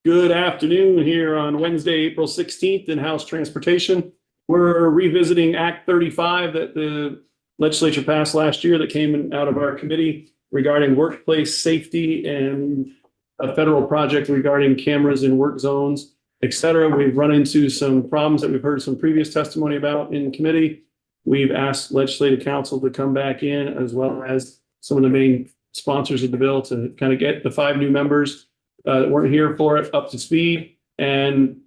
Good afternoon here on Wednesday, April 16th in House Transportation. We're revisiting Act 35 that the legislature passed last year that came out of our committee regarding workplace safety and a federal project regarding cameras in work zones, et cetera. We've run into some problems that we've heard some previous testimony about in committee. We've asked legislative council to come back in, as well as some of the main sponsors of the bill, to kind of get the 5 new members that weren't here for it up to speed and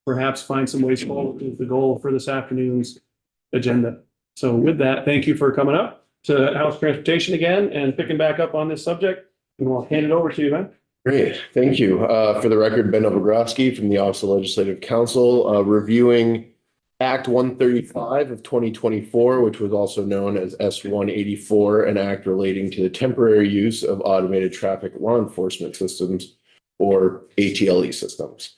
perhaps find some ways forward is the goal for this afternoon's agenda. So with that, thank you for coming up to House Transportation again and picking back up on this subject. And we'll hand it over to you, Ben. Great, thank you. For the record, Ben Novogrosky from the Office of Legislative Counsel, reviewing Act 135 of 2024, which was also known as S-184, an act relating to the temporary use of automated traffic law enforcement systems, or ATLE systems.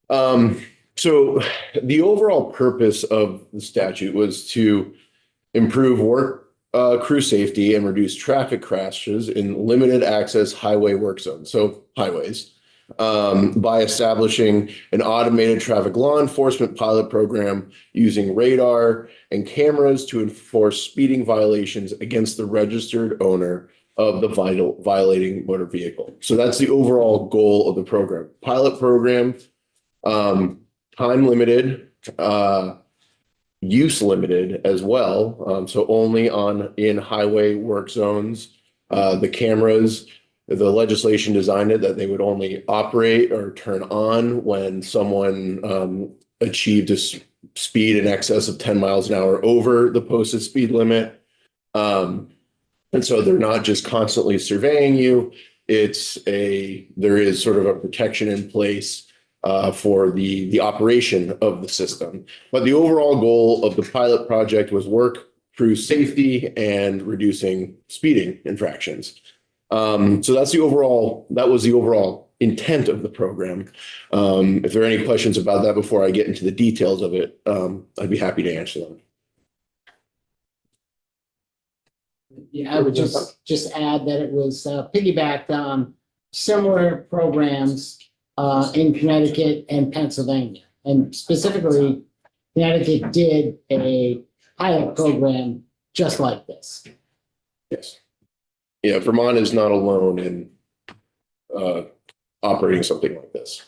So the overall purpose of the statute was to improve work crew safety and reduce traffic crashes in limited access highway work zones, so highways, by establishing an automated traffic law enforcement pilot program using radar and cameras to enforce speeding violations against the registered owner of the violating motor vehicle. So that's the overall goal of the program. Pilot program, time limited, use limited as well. So only in highway work zones. The cameras, the legislation designed it that they would only operate or turn on when someone achieved a speed in excess of 10 miles an hour over the posted speed limit. And so they're not just constantly surveying you. There is sort of a protection in place for the operation of the system. But the overall goal of the pilot project was work crew safety and reducing speeding infractions. So that was the overall intent of the program. If there are any questions about that before I get into the details of it, I'd be happy to answer them. Yeah, I would just add that it was piggybacked on similar programs in Connecticut and Pennsylvania. And specifically, Connecticut did a pilot program just like this. Yes. Yeah, Vermont is not alone in operating something like this.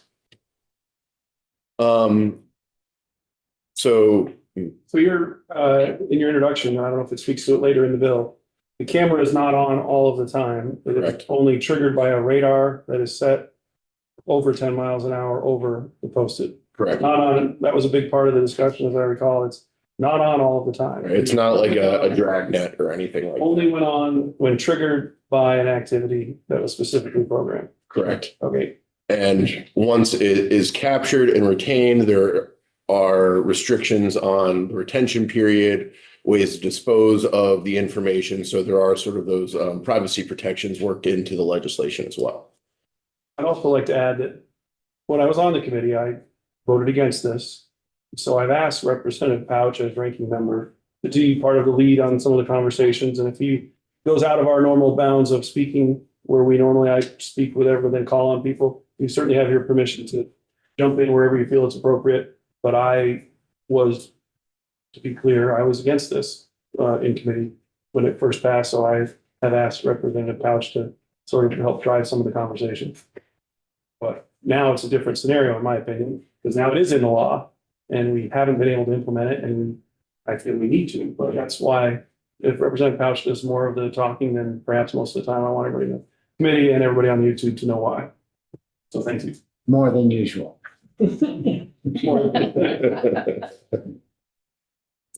So you're in your introduction, I don't know if it speaks to it later in the bill, the camera is not on all of the time. It's only triggered by a radar that is set over 10 miles an hour over the posted. Correct. Not on. That was a big part of the discussion, as I recall. It's not on all of the time. Right. It's not like a drag net or anything like that. Only went on when triggered by an activity that was specifically programmed. Correct. Okay. And once it is captured and retained, there are restrictions on the retention period, ways to dispose of the information. So there are sort of those privacy protections worked into the legislation as well. I'd also like to add that when I was on the committee, I voted against this. So I've asked Representative Pouch, as ranking member, to be part of the lead on some of the conversations. And if he goes out of our normal bounds of speaking, where I speak with everyone, then call on people, you certainly have your permission to jump in wherever you feel it's appropriate. But to be clear, I was against this in committee when it first passed. So I have asked Representative Pouch to sort of help drive some of the conversation. But now it's a different scenario, in my opinion, because now it is in the law and we haven't been able to implement it, and I feel we need to. But that's why if Representative Pouch does more of the talking, then perhaps most of the time I want everybody in the committee and everybody on YouTube to know why. So thank you. More than usual.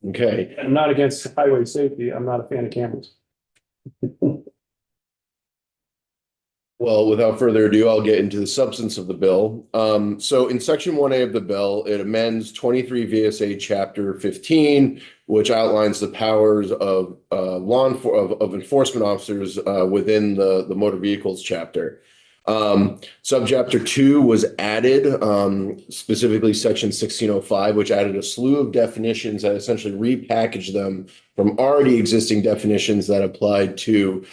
Okay. I'm not against highway safety. I'm not a fan of cameras. Well, without further ado, I'll get into the substance of the bill. So in Section 1A of the bill, it amends 23 VSA Chapter 15, which outlines the powers of enforcement officers within the motor vehicles chapter. Subchapter 2 was added, specifically Section 1605, which added a slew of definitions that essentially repackaged them from already existing definitions that applied to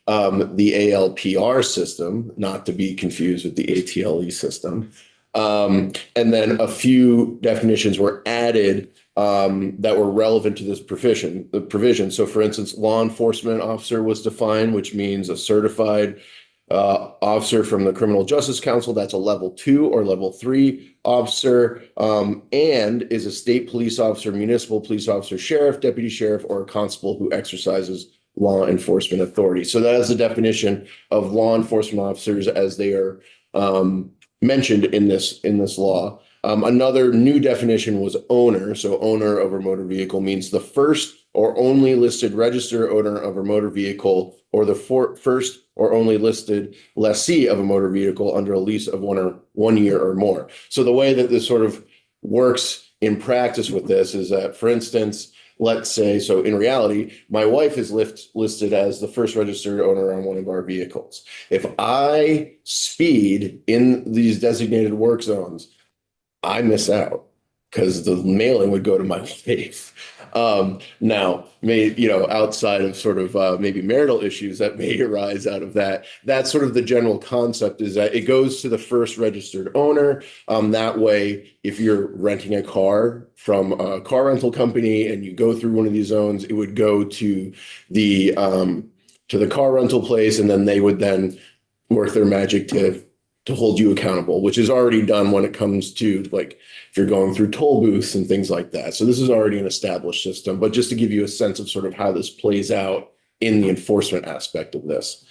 the ALPR system, not to be confused with the ATLE system. And then a few definitions were added that were relevant to this provision. So for instance, law enforcement officer was defined, which means a certified officer from the Criminal Justice Council. That's a level 2 or level 3 officer, and is a state police officer, municipal police officer, sheriff, deputy sheriff, or a constable who exercises law enforcement authority. So that is the definition of law enforcement officers as they are mentioned in this law. Another new definition was owner. So owner of a motor vehicle means the first or only listed registered owner of a motor vehicle, or the first or only listed lessee of a motor vehicle under a lease of 1 year or more. So the way that this sort of works in practice with this is that, for instance, let's say, so in reality, my wife is listed as the first registered owner on one of our vehicles. If I speed in these designated work zones, I miss out because the mailing would go to my wife. Now, outside of sort of maybe marital issues that may arise out of that, that's sort of the general concept, is that it goes to the first registered owner. That way, if you're renting a car from a car rental company and you go through one of these zones, it would go to the car rental place, and then they would then work their magic to hold you accountable, which is already done when it comes to, like, if you're going through toll booths and things like that. So this is already an established system, but just to give you a sense of sort of how this plays out in the enforcement aspect of this.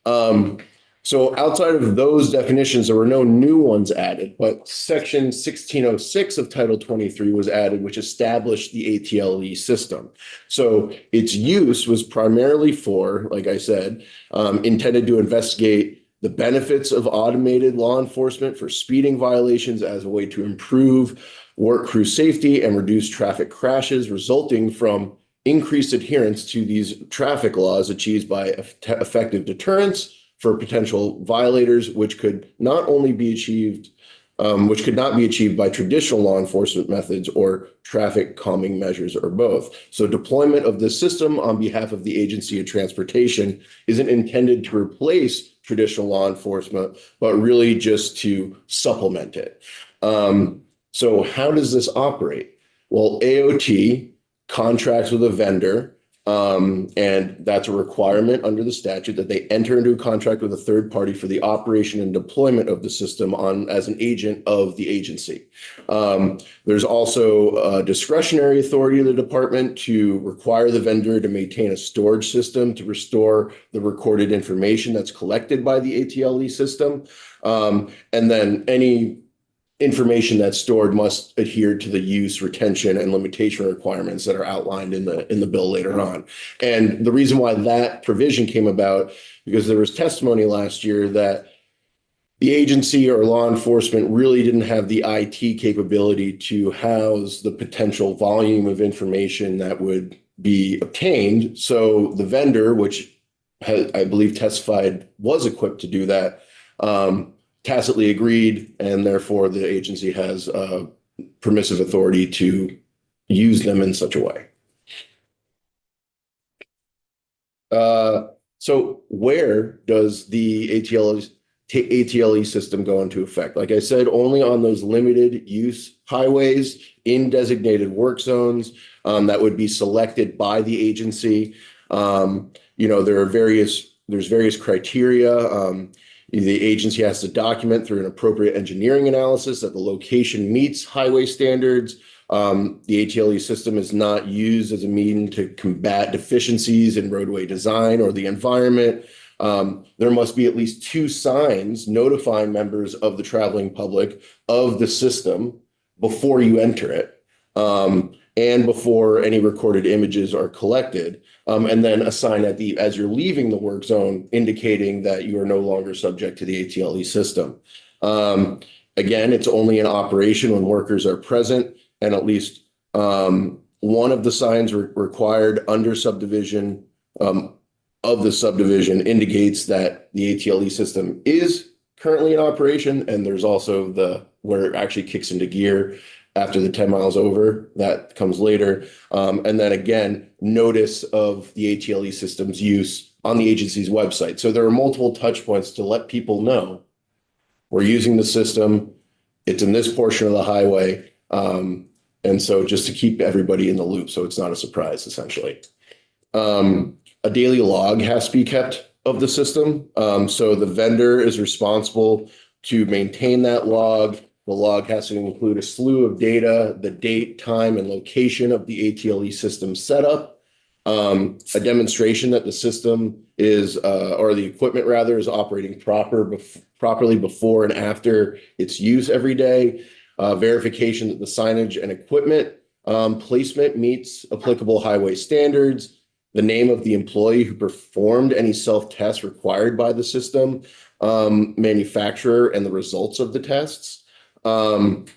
So outside of those definitions, there were no new ones added, but section 1606 of Title 23 was added, which established the ATLE system. So its use was primarily for, like I said, intended to investigate the benefits of automated law enforcement for speeding violations as a way to improve work crew safety and reduce traffic crashes resulting from increased adherence to these traffic laws achieved by effective deterrence for potential violators, which could not be achieved by traditional law enforcement methods or traffic calming measures, or both. So deployment of this system on behalf of the Agency of Transportation isn't intended to replace traditional law enforcement, but really just to supplement it. So how does this operate? Well, AOT contracts with a vendor, and that's a requirement under the statute that they enter into a contract with a third party for the operation and deployment of the system as an agent of the agency. There's also a discretionary authority of the department to require the vendor to maintain a storage system to restore the recorded information that's collected by the ATLE system. And then any information that's stored must adhere to the use, retention, and limitation requirements that are outlined in the bill later on. And the reason why that provision came about, because there was testimony last year that the agency or law enforcement really didn't have the IT capability to house the potential volume of information that would be obtained. So the vendor, which I believe testified was equipped to do that, tacitly agreed, and therefore the agency has permissive authority to use them in such a way. So where does the ATLE system go into effect? Like I said, only on those limited use highways in designated work zones that would be selected by the agency. There's various criteria. The agency has to document through an appropriate engineering analysis that the location meets highway standards. The ATLE system is not used as a means to combat deficiencies in roadway design or the environment. There must be at least 2 signs notifying members of the traveling public of the system before you enter it, and before any recorded images are collected. And then a sign as you're leaving the work zone indicating that you are no longer subject to the ATLE system. Again, it's only in operation when workers are present, and at least one of the signs required under subdivision of the subdivision indicates that the ATLE system is currently in operation, and there's also where it actually kicks into gear after the 10 miles over. That comes later. And then again, notice of the ATLE system's use on the agency's website. So there are multiple touch points to let people know we're using the system. It's in this portion of the highway. And so just to keep everybody in the loop, so it's not a surprise, essentially. A daily log has to be kept of the system. So the vendor is responsible to maintain that log. The log has to include a slew of data, the date, time, and location of the ATLE system setup, a demonstration that the system is, or the equipment rather, is operating properly before and after its use every day, verification that the signage and equipment placement meets applicable highway standards, the name of the employee who performed any self-tests required by the system, manufacturer, and the results of the tests. And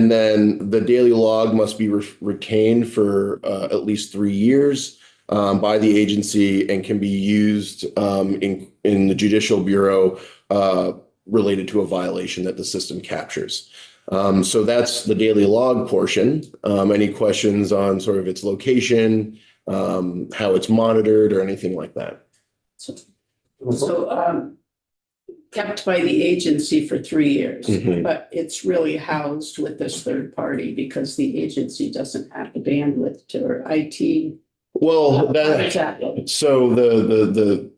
then the daily log must be retained for at least 3 years by the agency and can be used in the Judicial Bureau related to a violation that the system captures. So that's the daily log portion. Any questions on sort of its location, how it's monitored, or anything like that? So, kept by the agency for 3 years, Mhm. but it's really housed with this third party because the agency doesn't have the bandwidth to, or IT. Well, Exactly. so the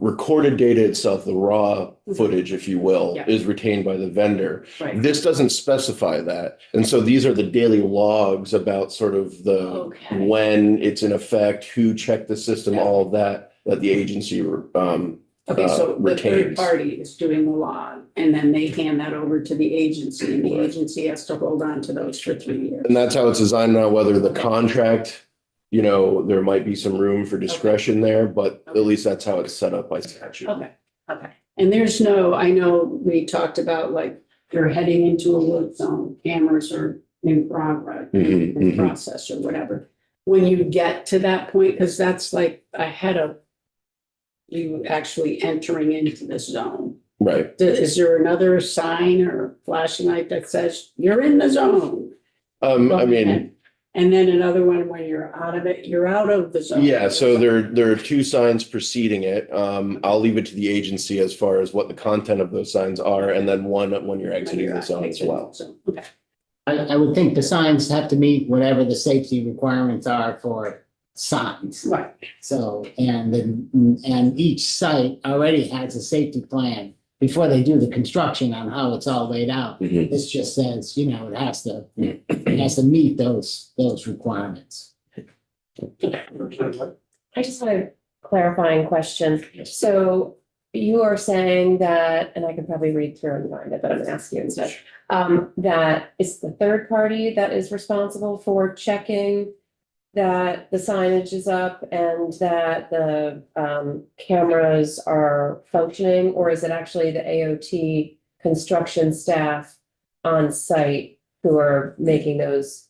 recorded data itself, the raw footage, if you will, Yeah. is retained by the vendor. Right. This doesn't specify that. And so these are the daily logs about sort of the Okay. when it's in effect, who checked the system, Yeah. all of that the agency Okay, so the third retains. party is doing the log and then they hand that over to the agency and the Right. agency has to hold on to those for 3 years. And that's how it's designed now, whether the contract, there might be some room for discretion there, but at least that's how it's set up by statute. Okay, okay. And there's no, I know we talked about like you're heading into a work zone, cameras are in progress, Mhm, in mhm. process or whatever. When you get to that point, because that's like ahead of you actually entering into this zone. Right. Is there another sign or flashing light that says you're in the zone? I mean, And then another one when you're out of it, you're out of the zone. yeah, so there are two signs preceding it. I'll leave it to the agency as far as what the content of those signs are, and then one when you're exiting the zone as well. So, okay. I would think the signs have to meet whatever the safety requirements are for signs. Right, So, and each site already has a safety plan before they do the construction on how it's all laid out. Mhm. This just says, it has to meet those requirements. I just have a clarifying question. So you are saying that, and I can probably read through and find it, but I'm gonna ask you instead. That it's the third party that is responsible for checking that the signage is up and that the cameras are functioning, or is it actually the AOT construction staff on site who are making those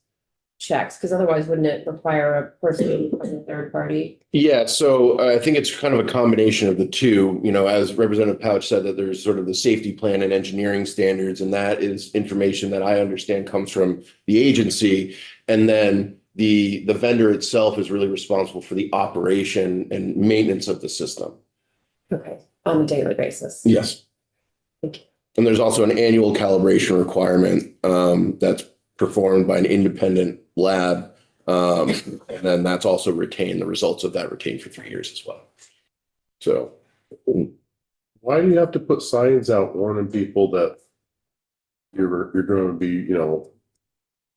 checks? Because otherwise, wouldn't it require a person from the third party? Yeah, so I think it's kind of a combination of the two. As Representative Pouch said, that there's sort of the safety plan and engineering standards, and that is information that I understand comes from the agency. And then the vendor itself is really responsible for the operation and maintenance of the system. Okay, on a daily basis. Yes. Thank you. And there's also an annual calibration requirement that's performed by an independent lab. And then that's also retained, the results of that retained for 3 years as well. So, Why do you have to put signs out warning people that you're going to be,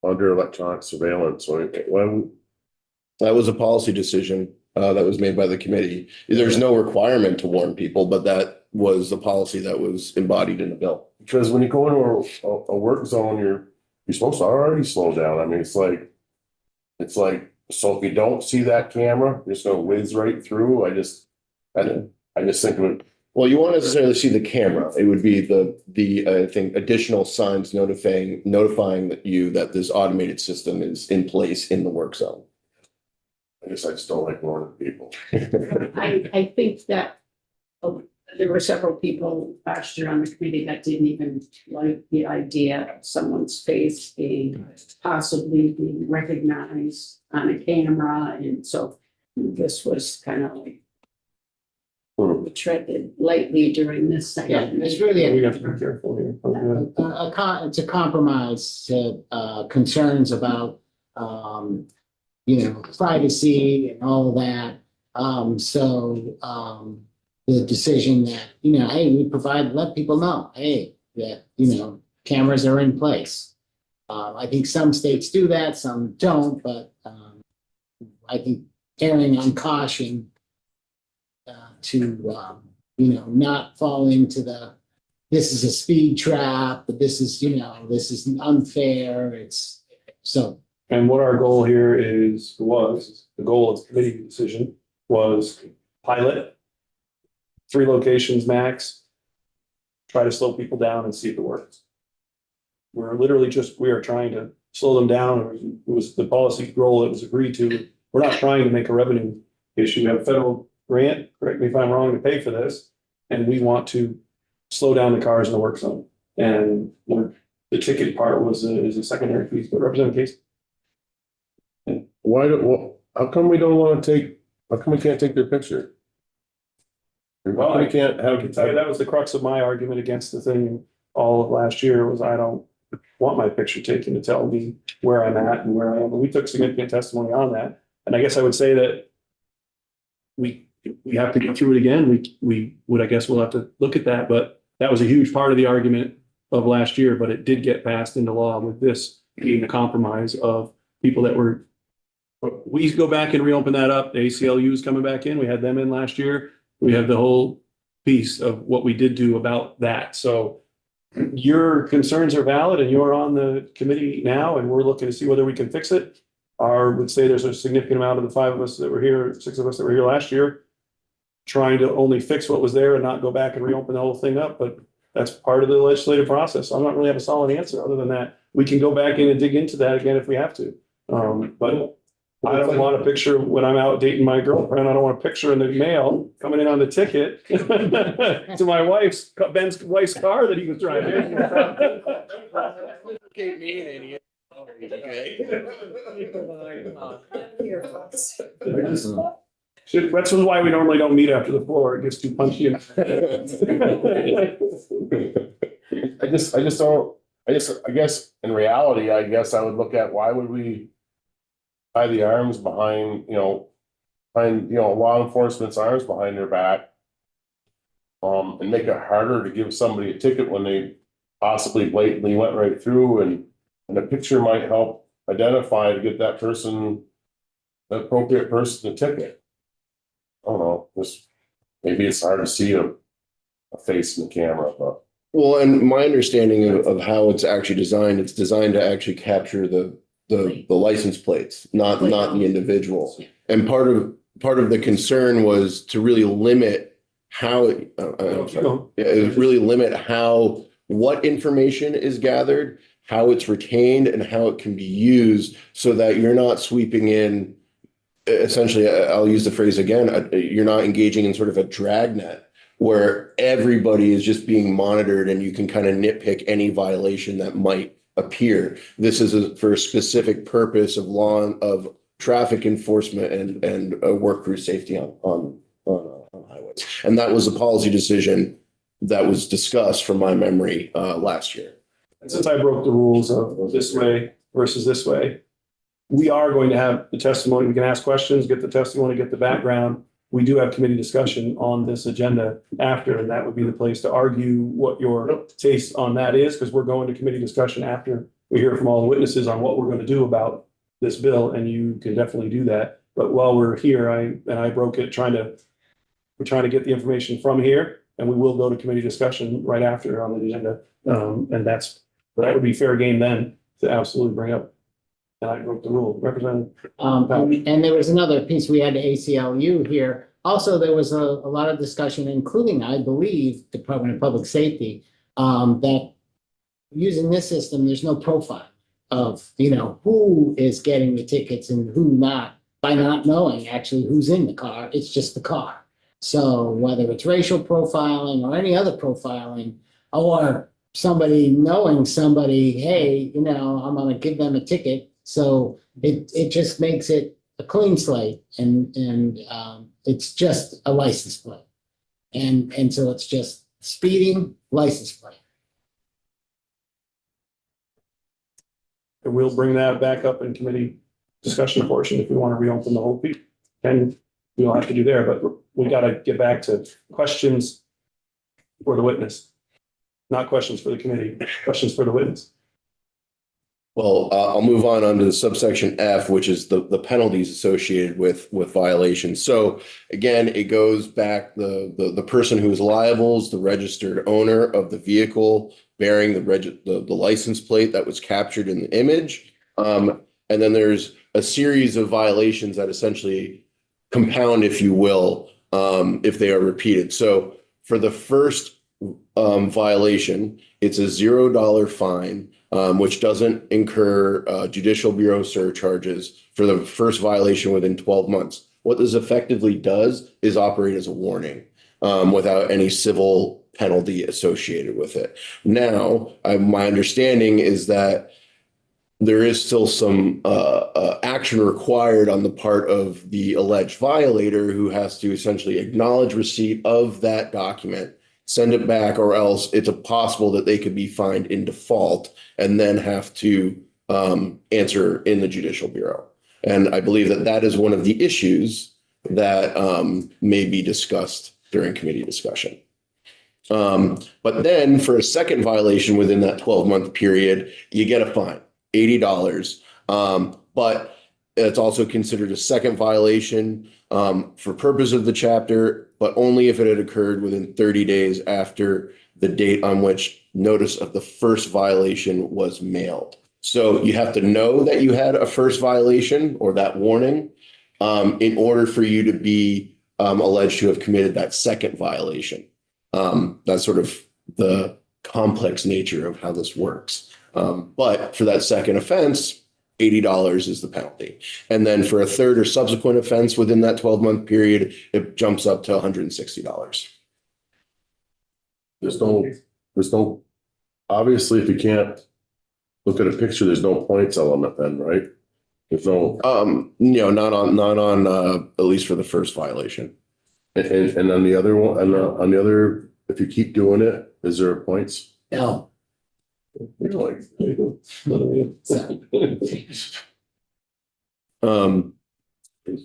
under electronic surveillance? Or why? that was a policy decision that was made by the committee. There's no requirement to warn people, but that was the policy that was embodied in the bill. Because when you go into a work zone, you're supposed to already slow down. I mean, it's like, so if you don't see that camera, you're just gonna whiz right through. I just think of it. Well, you won't necessarily see the camera. It would be the I think additional signs notifying you that this automated system is in place in the work zone. I just don't like warning people. I think that there were several people last year on the committee that didn't even like the idea of someone's face possibly being recognized on a camera. And so this was kind of like we treaded lightly during this Yeah, second. it's really We a, have to be careful here. it's a compromise to, concerns about, privacy and all of that. The decision that, hey, we provide, let people know, hey, that, cameras are in place. I think some states do that, some don't, but, I think erring on caution to, not fall into this is a speed trap, but this is, this is unfair, it's, so. And what our goal here the goal of the committee decision was pilot, 3 locations max, try to slow people down and see if it works. We are trying to slow them down. It was the policy goal that was agreed to. We're not trying to make a revenue issue. We have a federal grant, correct me if I'm wrong, to pay for this. And we want to slow down the cars in the work zone. And the ticket part is a secondary piece, but Representative Case. How come we don't want to how come we can't take their picture? How come we can't I can tell you that was the crux of my argument against the thing all of last year was I don't want my picture taken to tell me where I'm at and where I am. And we took significant testimony on that. And I guess I would say that we have to get through it again. I guess we'll have to look at that, but that was a huge part of the argument of last year, but it did get passed into law with this being a compromise of people that were, we go back and reopen that up. The ACLU is coming back in. We had them in last year. We have the whole piece of what we did do about that. So your concerns are valid and you're on the committee now and we're looking to see whether we can fix it. I would say there's a significant amount of the 5 of us that were here, 6 of us that were here last year, trying to only fix what was there and not go back and reopen the whole thing up. But that's part of the legislative process. So I'm not really have a solid answer other than that. We can go back in and dig into that again if we have to. But I don't want a picture when I'm out dating my girlfriend. I don't want a picture in the mail coming in on the ticket to my Ben's wife's car that he was driving. That's why we normally don't meet after the floor. It gets too punchy. I guess in reality, I would look at why would we tie the arms behind law enforcement's arms behind their back. And make it harder to give somebody a ticket when they possibly blatantly went right through and the picture might help identify to get that person, the appropriate person the ticket. I don't know, maybe it's hard to see a face in the camera, but. Well, and my understanding of how it's actually designed, it's designed to actually capture the license plates, not the individual. And part of the concern was to really limit how what information is gathered, how it's retained, and how it can be used so that you're not sweeping in. Essentially, I'll use the phrase again, you're not engaging in sort of a dragnet where everybody is just being monitored and you can kind of nitpick any violation that might appear. This is for a specific purpose of traffic enforcement and work crew safety on highways. And that was a policy decision that was discussed from my memory last year. And since I broke the rules of this way versus this way, we are going to have the testimony. We can ask questions, get the testimony, get the background. We do have committee discussion on this agenda after, and that would be the place to argue what your taste on that is, because we're going to committee discussion after we hear from all the witnesses on what we're going to do about this bill, and you can definitely do that. But while we're here, I broke it we're trying to get the information from here, and we will go to committee discussion right after on the agenda. And that would be fair game then to absolutely bring up. And I broke the rule. Representative. And there was another piece, we had the ACLU here. Also, there was a lot of discussion, including, I believe, Department of Public Safety, that using this system, there's no profile of, who is getting the tickets and who not, by not knowing actually who's in the car. It's just the car. So whether it's racial profiling or any other profiling, or somebody knowing somebody, hey, I'm going to give them a ticket. So it just makes it a clean slate and it's just a license plate. And so it's just speeding, license plate. And we'll bring that back up in committee discussion portion if we want to reopen the whole piece. And we don't have to do there, but we got to get back to questions for the witness. Not questions for the committee, questions for the witness. Well, I'll move on under the subsection F, which is the penalties associated with violations. So again, it goes back, the person who is liable is the registered owner of the vehicle bearing the license plate that was captured in the image. And then there's a series of violations that essentially compound, if you will, if they are repeated. So for the first violation, it's a $0 fine, which doesn't incur Judicial Bureau surcharges for the first violation within 12 months. What this effectively does is operate as a warning without any civil penalty associated with it. Now, my understanding is that there is still some action required on the part of the alleged violator, who has to essentially acknowledge receipt of that document, send it back, or else it's possible that they could be fined in default and then have to answer in the Judicial Bureau. And I believe that that is one of the issues that may be discussed during committee discussion. But then for a second violation within that 12-month period, you get a fine, $80. But it's also considered a second violation for purpose of the chapter, but only if it had occurred within 30 days after the date on which notice of the first violation was mailed. So you have to know that you had a first violation or that warning in order for you to be alleged to have committed that second violation. That's sort of the complex nature of how this works. But for that second offense, $80 is the penalty. And then for a third or subsequent offense within that 12-month period, it jumps up to $160. There's no, obviously, if you can't look at a picture, there's no points element then, right? There's no, Not on at least for the first violation. and on the other one, on the other, if you keep doing it, is there points? No. Really?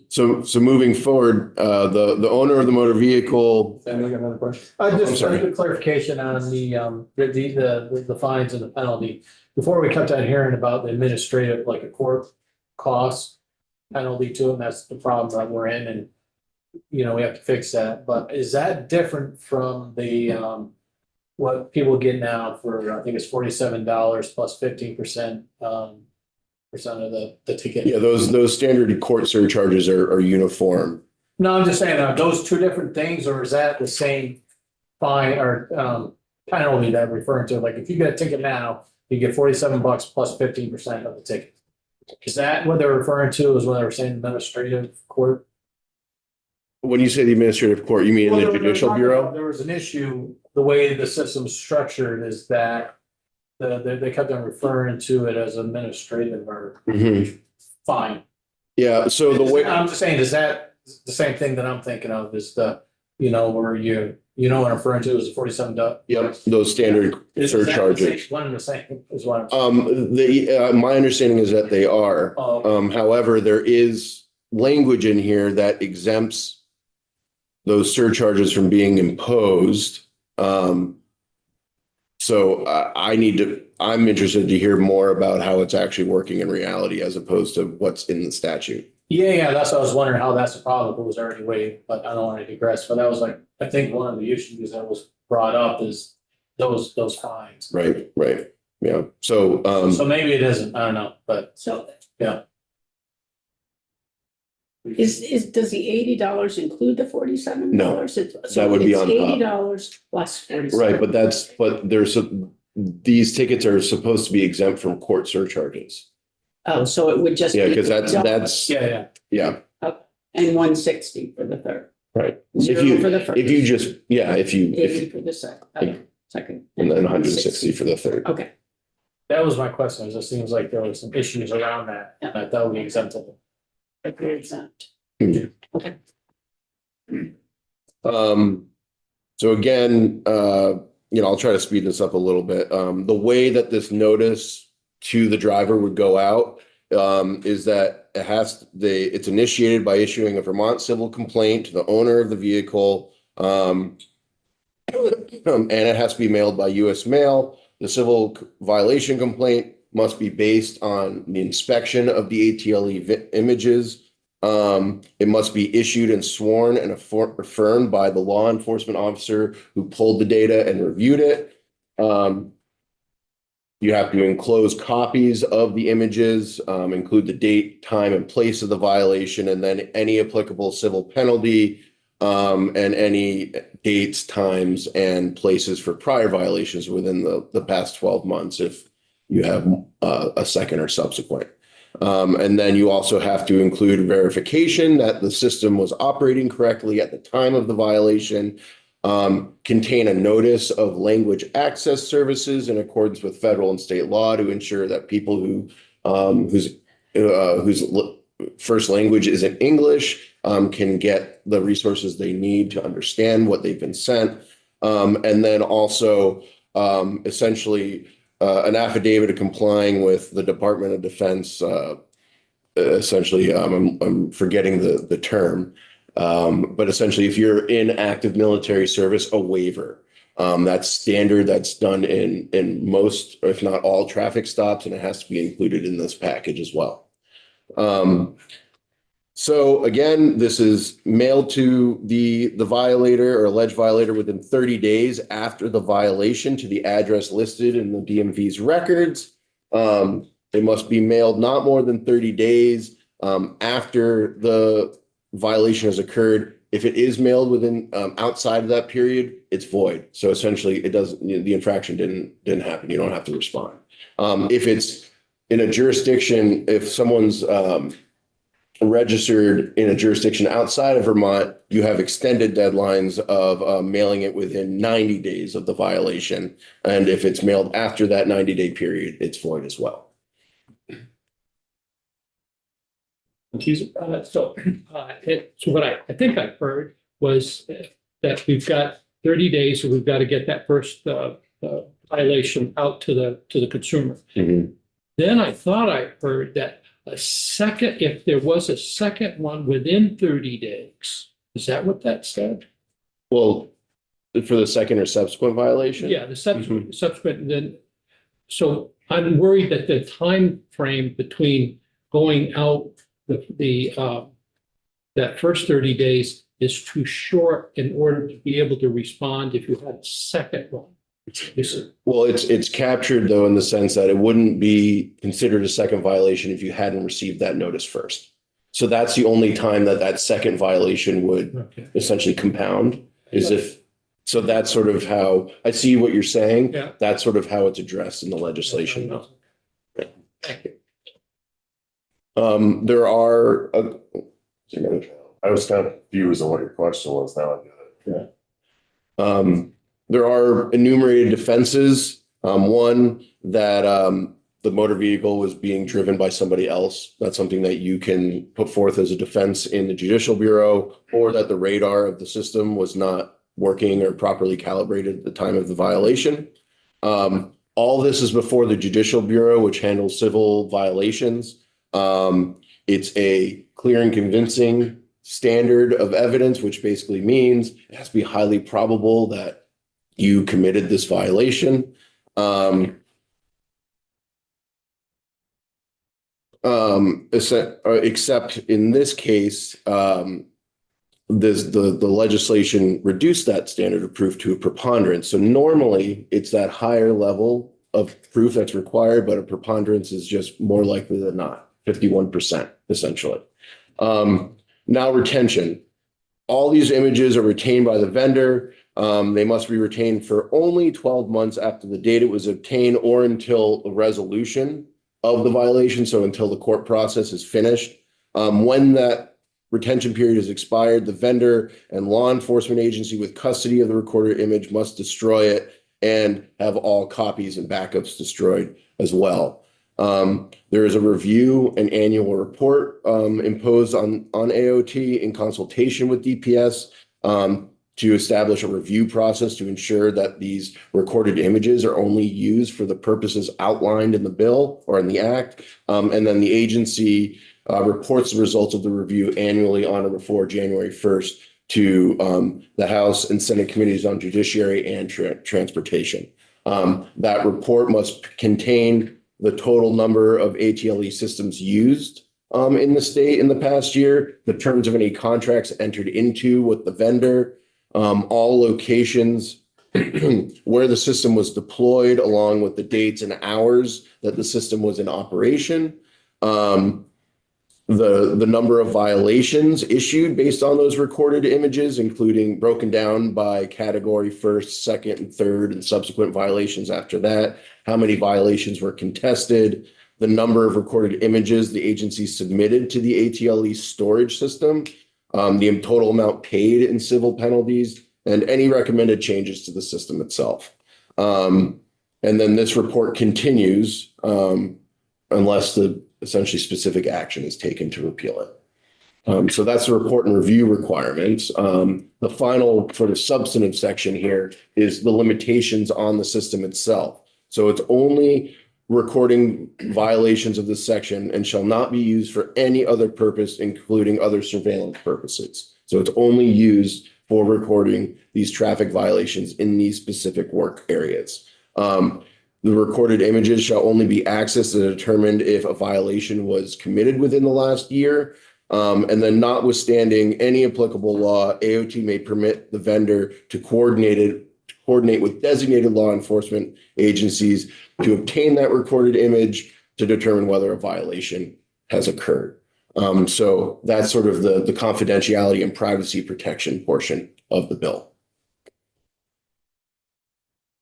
So moving forward, the owner of the motor vehicle. And I got another question. I I'm just sorry. wanted a clarification on the fines and the penalty. Before we kept on hearing about the administrative, like a court cost penalty to it, and that's the problem that we're in, and we have to fix that. But is that different from the what people get now for, I think it's $47 plus 15% of the ticket? Yeah, those standard court surcharges are uniform. No, I'm just saying, are those two different things, or is that the same fine or penalty that I'm referring to? Like, if you get a ticket now, you get $47 plus 15% of the ticket. Is that what they're referring to, is when they were saying administrative court? When you say the administrative court, you mean in the Well, Judicial Bureau? There was an issue, the way the system's structured is that they kept on referring to it as administrative or Mhm. fine. Yeah, so the way. I'm just saying, is that the same thing that I'm thinking of, is where what I'm referring to is the $47? Yep, those standard Is that the surcharges. same- One and the same is what I'm. My understanding is that they are. Oh, However, there is language in here that exempts those surcharges from being imposed. So I'm interested to hear more about how it's actually working in reality as opposed to what's in the statute. yeah, that's what I was wondering, how that's a problem, if it was already waived, but I don't want to digress, but that was like, I think one of the issues that was brought up is those fines. Right, yeah. So, So maybe it isn't, I don't know, but So yeah. does the $80 include the $47? No, that would be on top. $80 plus $47. right, but these tickets are supposed to be exempt from court surcharges. Oh, so it would just. Yeah, be because that's, Yeah. yeah, And 160 for the third. right. Zero for the first. If you just, yeah, if 80 for the second. and then 160 for the third. Okay, That was my question. It just seems like there were some issues around that. Yeah. I thought we exempted them. but you're exempt. Hmm. Okay. So again, I'll try to speed this up a little bit. The way that this notice to the driver would go out is that it's initiated by issuing a Vermont civil complaint to the owner of the vehicle. And it has to be mailed by US mail. The civil violation complaint must be based on the inspection of the ATLE images. It must be issued and sworn and affirmed by the law enforcement officer who pulled the data and reviewed it. You have to enclose copies of the images, include the date, time, and place of the violation, and then any applicable civil penalty, and any dates, times, and places for prior violations within the past 12 months if you have a second or subsequent. And then you also have to include verification that the system was operating correctly at the time of the violation, contain a notice of language access services in accordance with federal and state law to ensure that people whose first language isn't English can get the resources they need to understand what they've been sent. And then also essentially an affidavit of complying with the Department of Defense. Essentially, I'm forgetting the term, but essentially, if you're in active military service, a waiver. That's standard. That's done in most, if not all, traffic stops, and it has to be included in this package as well. So again, this is mailed to the violator or alleged violator within 30 days after the violation to the address listed in the DMV's records. They must be mailed not more than 30 days after the violation has occurred. If it is mailed within outside of that period, it's void. So essentially, the infraction didn't happen. You don't have to respond. If it's in a jurisdiction, if someone's registered in a jurisdiction outside of Vermont, you have extended deadlines of mailing it within 90 days of the violation. And if it's mailed after that 90-day period, it's void as well. So what I think I heard was that we've got 30 days, so we've got to get that first violation out to the consumer. Mm-hmm. Then I thought I heard that if there was a second one within 30 days, is that what that said? Well, for the second or subsequent violation? Yeah, the subsequent, then, so I'm worried that the time frame between going out that first 30 days is too short in order to be able to respond if you had a second one. Well, it's captured though in the sense that it wouldn't be considered a second violation if you hadn't received that notice first. So that's the only time that second violation would essentially compound so that's sort of how I see what you're saying. Yeah. That's sort of how it's addressed in the legislation now. Thank you. There are I was kind of confused on what your question was. Now I get it. there are enumerated defenses. One that the motor vehicle was being driven by somebody else. That's something that you can put forth as a defense in the Judicial Bureau, or that the radar of the system was not working or properly calibrated at the time of the violation. All this is before the Judicial Bureau, which handles civil violations. It's a clear and convincing standard of evidence, which basically means it has to be highly probable that you committed this violation. Except in this case, the legislation reduced that standard of proof to a preponderance. So normally it's that higher level of proof that's required, but a preponderance is just more likely than not, 51% essentially. Now retention. All these images are retained by the vendor. They must be retained for only 12 months after the date it was obtained or until a resolution of the violation. So until the court process is finished. When that retention period is expired, the vendor and law enforcement agency with custody of the recorded image must destroy it and have all copies and backups destroyed as well. There is a review and annual report imposed on AOT in consultation with DPS. to establish a review process to ensure that these recorded images are only used for the purposes outlined in the bill or in the act. And then the agency reports the results of the review annually on or before January 1st to the House and Senate Committees on Judiciary and Transportation. That report must contain the total number of ATLE systems used in the state in the past year, the terms of any contracts entered into with the vendor, all locations where the system was deployed, along with the dates and hours that the system was in operation, the number of violations issued based on those recorded images, including broken down by category, first, second, and third, and subsequent violations after that, how many violations were contested, the number of recorded images the agency submitted to the ATLE storage system, the total amount paid in civil penalties, and any recommended changes to the system itself. And then this report continues unless the essentially specific action is taken to repeal it. So that's the report and review requirements. The final sort of substantive section here is the limitations on the system itself. So it's only recording violations of this section and shall not be used for any other purpose, including other surveillance purposes. So it's only used for recording these traffic violations in these specific work areas. The recorded images shall only be accessed and determined if a violation was committed within the last year. And then notwithstanding any applicable law, AOT may permit the vendor to coordinate with designated law enforcement agencies to obtain that recorded image to determine whether a violation has occurred. So that's sort of the confidentiality and privacy protection portion of the bill.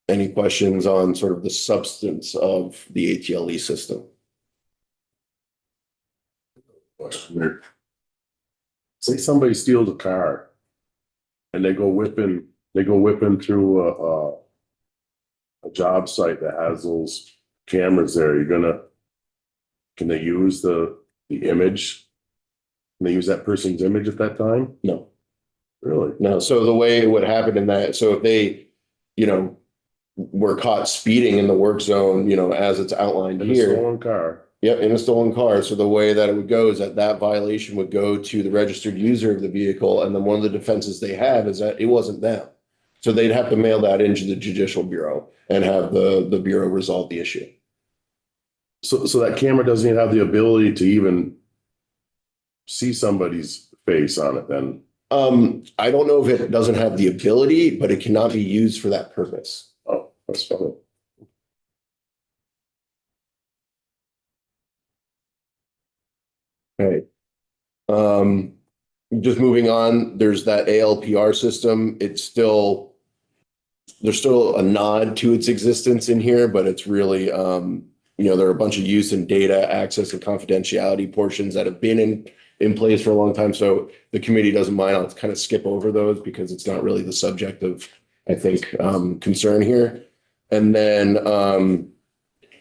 Any questions on sort of the substance of the ATLE system? Say somebody steals a car and they go whipping through a job site that has those cameras there. Can they use the image? Can they use that person's image at that time? No. Really? No. So the way it would happen in that, so if they, were caught speeding in the work zone, as it's outlined In a here. stolen car. Yep, in a stolen car. So the way that it would go is that violation would go to the registered user of the vehicle. And then one of the defenses they have is that it wasn't them. So they'd have to mail that into the Judicial Bureau and have the Bureau resolve the issue. So that camera doesn't even have the ability to even see somebody's face on it then? I don't know if it doesn't have the ability, but it cannot be used for that purpose. Oh, that's funny. Okay. Just moving on, there's that ALPR system. There's still a nod to its existence in here, but it's really, there are a bunch of use and data access and confidentiality portions that have been in place for a long time. So the committee doesn't mind. I'll kind of skip over those because it's not really the subject of, I think, concern here. And then,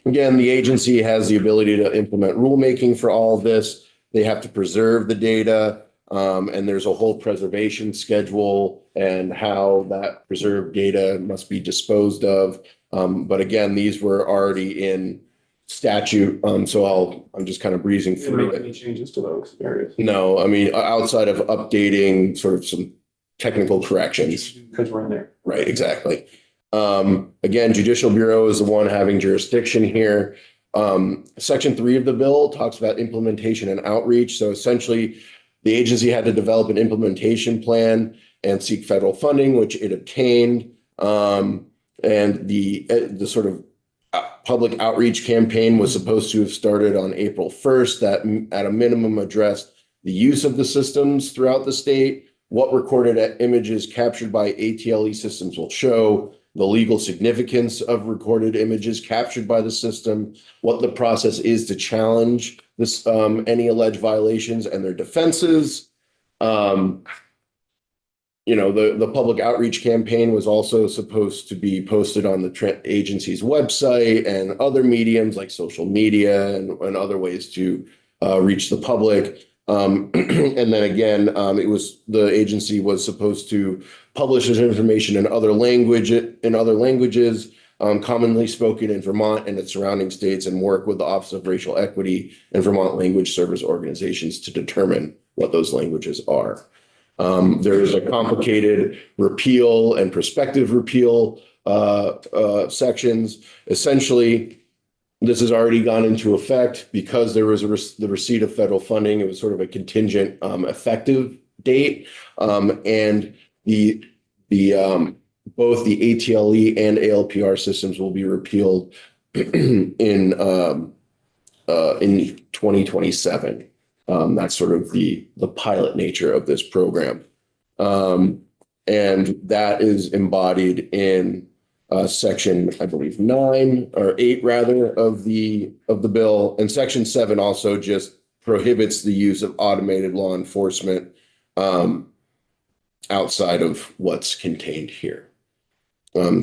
again, the agency has the ability to implement rulemaking for all of this. They have to preserve the data, and there's a whole preservation schedule and how that preserved data must be disposed of. But again, these were already in statute, so I'm just kind of breezing through it. Any changes to those areas? No, I mean, outside of updating sort of some technical corrections. Because we're in there. Right, exactly. Again, Judicial Bureau is the one having jurisdiction here. Section 3 of the bill talks about implementation and outreach. So essentially, the agency had to develop an implementation plan and seek federal funding, which it obtained. And the sort of public outreach campaign was supposed to have started on April 1st that at a minimum addressed the use of the systems throughout the state, what recorded images captured by ATLE systems will show, the legal significance of recorded images captured by the system, what the process is to challenge this, any alleged violations and their defenses. The public outreach campaign was also supposed to be posted on the agency's website and other mediums like social media and other ways to reach the public. And then again, the agency was supposed to publishes information in other languages commonly spoken in Vermont and its surrounding states, and work with the Office of Racial Equity and Vermont Language Service Organizations to determine what those languages are. There is a complicated repeal and prospective repeal sections. Essentially, this has already gone into effect because there was the receipt of federal funding. It was sort of a contingent effective date, and both the ATLE and ALPR systems will be repealed in 2027. That's sort of the pilot nature of this program. And that is embodied in section, I believe, 9 or 8 rather of the bill. And section 7 also just prohibits the use of automated law enforcement outside of what's contained here.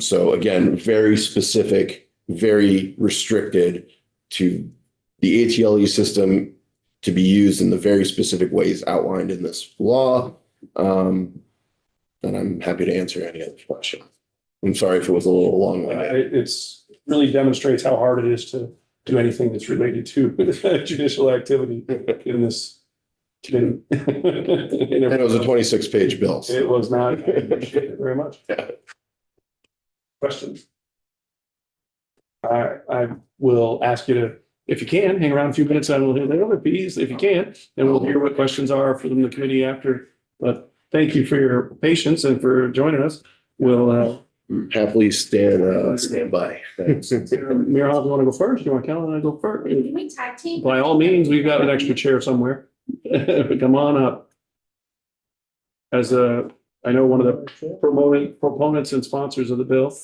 So again, very specific, very restricted to the ATLE system to be used in the very specific ways outlined in this law. And I'm happy to answer any other question. I'm sorry if it was a little long. It's really demonstrates how hard it is to do anything that's related to judicial activity in this committee. And it was a 26-page bill. So. It was not. I appreciate it very much. Yeah. Questions? I will ask you to, if you can, hang around a few minutes and we'll hear the other piece, if you can, and we'll hear what questions are from the committee after. But thank you for your patience and for joining us. We'll happily stand by. Thanks. Mirhoff, you want to go first? You want Kellen and I go first? Can we tag team? By all means, we've got an extra chair somewhere. Come on up. As I know one of the proponents and sponsors of the bill.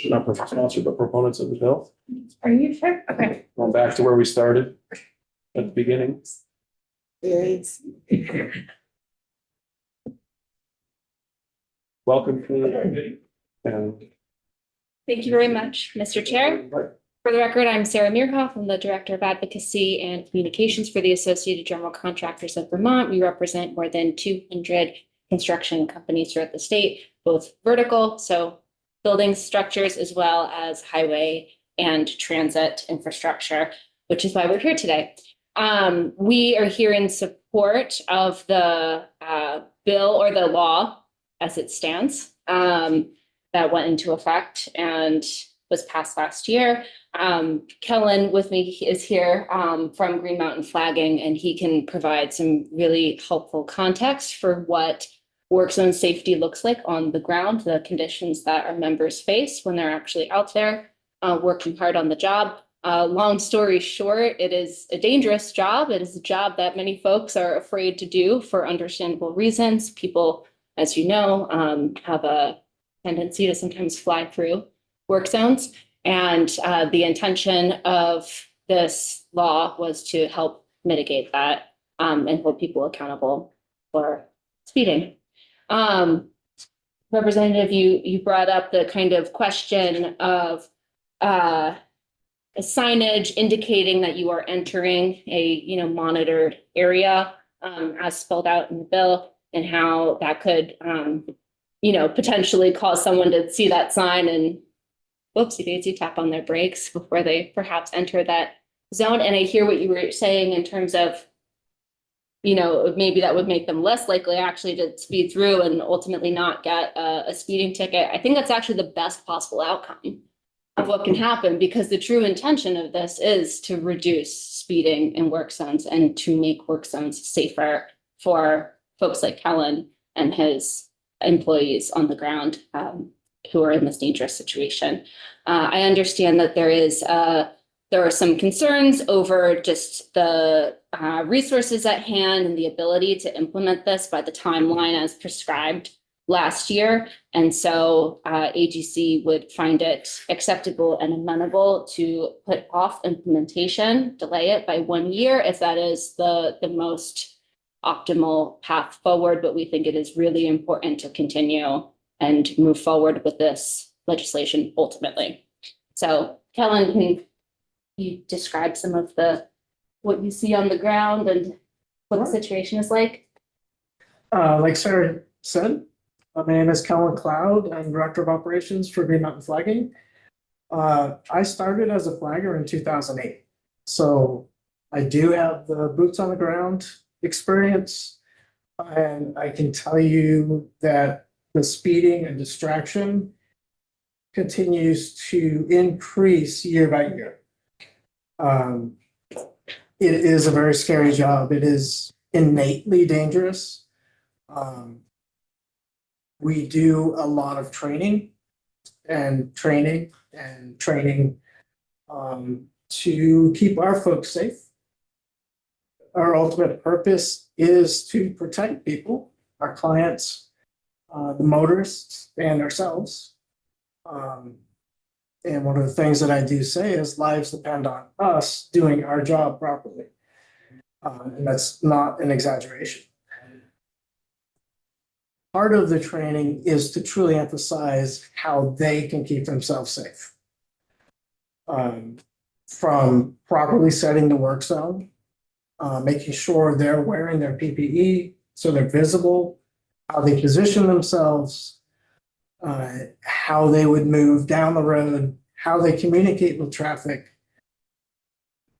Not sponsor, but proponents of the bill. Are you sure? Okay. Going back to where we started at the beginning. Welcome to the committee. And Thank you very much, Mr. Chair. For the record, I'm Sarah Meerhoff. I'm the Director of Advocacy and Communications for the Associated General Contractors of Vermont. We represent more than 200 construction companies throughout the state, both vertical, so building structures, as well as highway and transit infrastructure, which is why we're here today. We are here in support of the bill or the law as it stands that went into effect and was passed last year. Kellen with me is here from Green Mountain Flagging, and he can provide some really helpful context for what work zone safety looks like on the ground, the conditions that our members face when they're actually out there working hard on the job. Long story short, it is a dangerous job. It is a job that many folks are afraid to do for understandable reasons. People, as you know, have a tendency to sometimes fly through work zones. And the intention of this law was to help mitigate that and hold people accountable for speeding. Representative, you brought up the kind of question of signage indicating that you are entering a monitored area as spelled out in the bill, and how that could potentially cause someone to see that sign and whoopsie daisy tap on their brakes before they perhaps enter that zone. And I hear what you were saying in terms of maybe that would make them less likely actually to speed through and ultimately not get a speeding ticket. I think that's actually the best possible outcome of what can happen, because the true intention of this is to reduce speeding in work zones and to make work zones safer for folks like Kellen and his employees on the ground who are in this dangerous situation. I understand that there are some concerns over just the resources at hand and the ability to implement this by the timeline as prescribed last year. And so AGC would find it acceptable and amenable to put off implementation, delay it by 1 year if that is the most optimal path forward. But we think it is really important to continue and move forward with this legislation ultimately. So Kellen, can you describe some of what you see on the ground and what the situation is like? Like Sarah said, My name is Kellen Cloud. I'm Director of Operations for Green Mountain Flagging. I started as a flagger in 2008. So I do have the boots on the ground experience. And I can tell you that the speeding and distraction continues to increase year by year. It is a very scary job. It is innately dangerous. We do a lot of training to keep our folks safe. Our ultimate purpose is to protect people, our clients, the motorists, and ourselves. And one of the things that I do say is lives depend on us doing our job properly. And that's not an exaggeration. Part of the training is to truly emphasize how they can keep themselves safe. From properly setting the work zone, making sure they're wearing their PPE so they're visible, how they position themselves, how they would move down the road, how they communicate with traffic.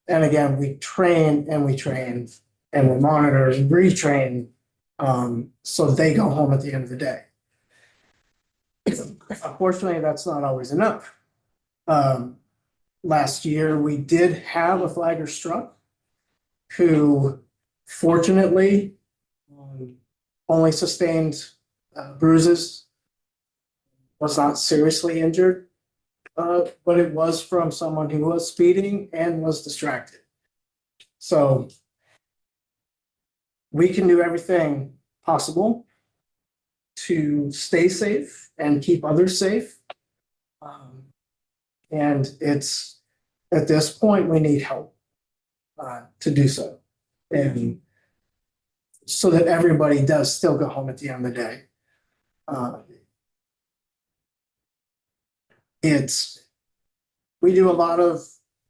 And again, we train and we monitor and retrain so they go home at the end of the day. Unfortunately, that's not always enough. Last year, we did have a flagger struck who fortunately only sustained bruises, was not seriously injured, but it was from someone who was speeding and was distracted. So we can do everything possible to stay safe and keep others safe. And it's at this point, we need help to do so. And so that everybody does still go home at the end of the day. We do a lot of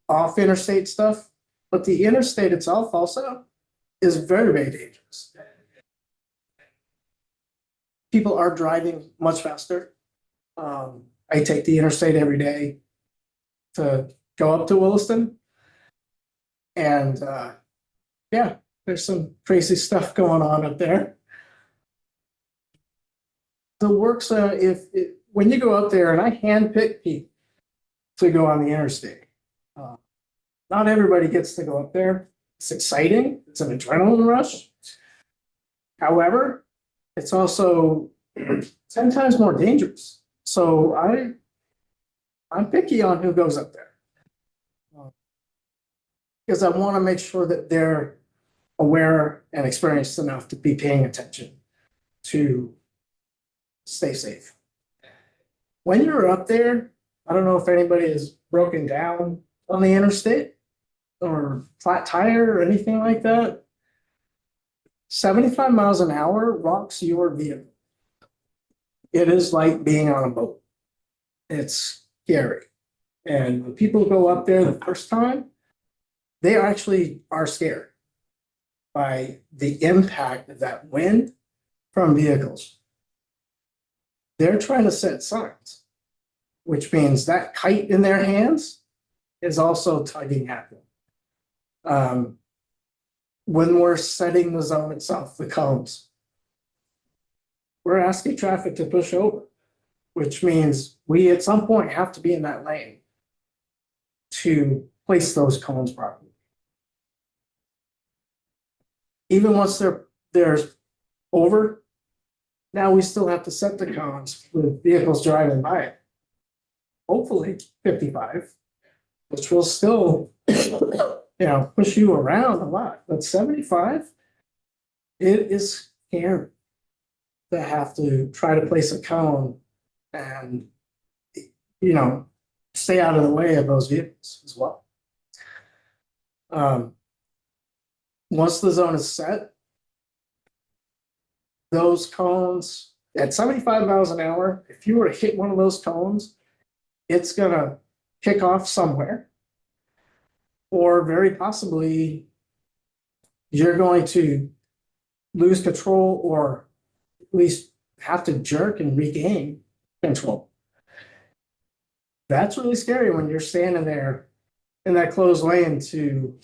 off interstate stuff, but the interstate itself also is very, very dangerous. People are driving much faster. I take the interstate every day to go up to Williston. And yeah, there's some crazy stuff going on up there. The works, when you go up there, and I handpick people to go on the interstate. Not everybody gets to go up there. It's exciting. It's an adrenaline rush. However, it's also 10 times more dangerous. So I'm picky on who goes up there. Because I want to make sure that they're aware and experienced enough to be paying attention to stay safe. When you're up there, I don't know if anybody is broken down on the interstate or flat tire or anything like that. 75 miles an hour rocks your vehicle. It is like being on a boat. It's scary. And when people go up there the first time, they actually are scared by the impact of that wind from vehicles. They're trying to set signs, which means that kite in their hands is also tugging at them. When we're setting the zone itself, the cones, we're asking traffic to push over, which means we at some point have to be in that lane to place those cones properly. Even once they're over, now we still have to set the cones with vehicles driving by it. Hopefully 55, which will still, push you around a lot. But 75, it is scary to have to try to place a cone and, stay out of the way of those vehicles as well. Once the zone is set, those cones at 75 miles an hour, if you were to hit one of those cones, it's going to kick off somewhere. Or very possibly, you're going to lose control or at least have to jerk and regain control. That's really scary when you're standing there in that closed lane to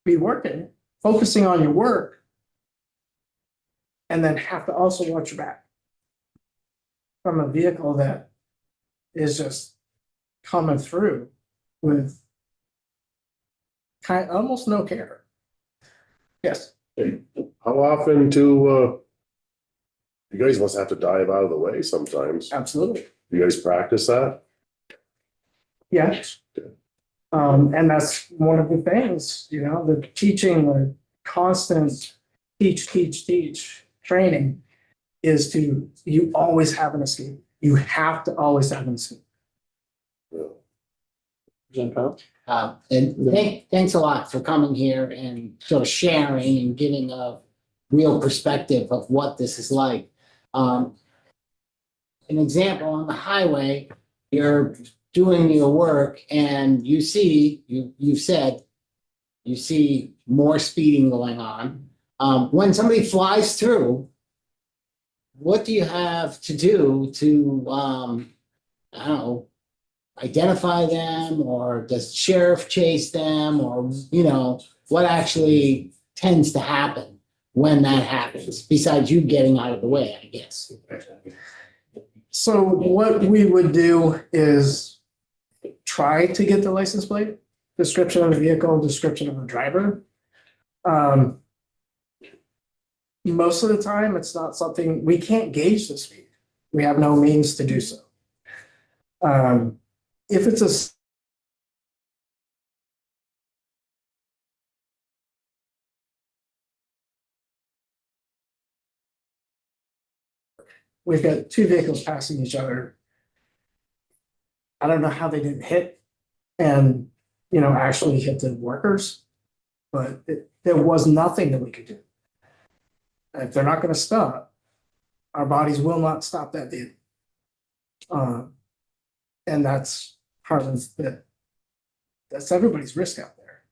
be working, focusing on your work, and then have to also watch your back from a vehicle that is just coming through with almost no care. Yes, How often do, you guys must have to dive out of the way sometimes. absolutely. You guys practice that? Yes. And that's one of the things, you know, the teaching, the constant teach training is to, you always have an escape. You have to always have an escape. Representative Powell? Thanks a lot for coming here and sort of sharing and giving a real perspective of what this is like. An example, on the highway, you're doing your work and you see, you said, you see more speeding going on. When somebody flies through, what do you have to do to, I don't know, identify them, or does the sheriff chase them, or, you know, what actually tends to happen when that happens, besides you getting out of the way, I guess? So what we would do is try to get the license plate, description of the vehicle, description of the driver. Most of the time, it's not something, we can't gauge the speed. We have no means to do so. If it's a we've got two vehicles passing each other. I don't know how they didn't hit and, you know, actually hit the workers, but there was nothing that we could do. If they're not gonna stop, our bodies will not stop that vehicle. And that's part of that's everybody's risk out there.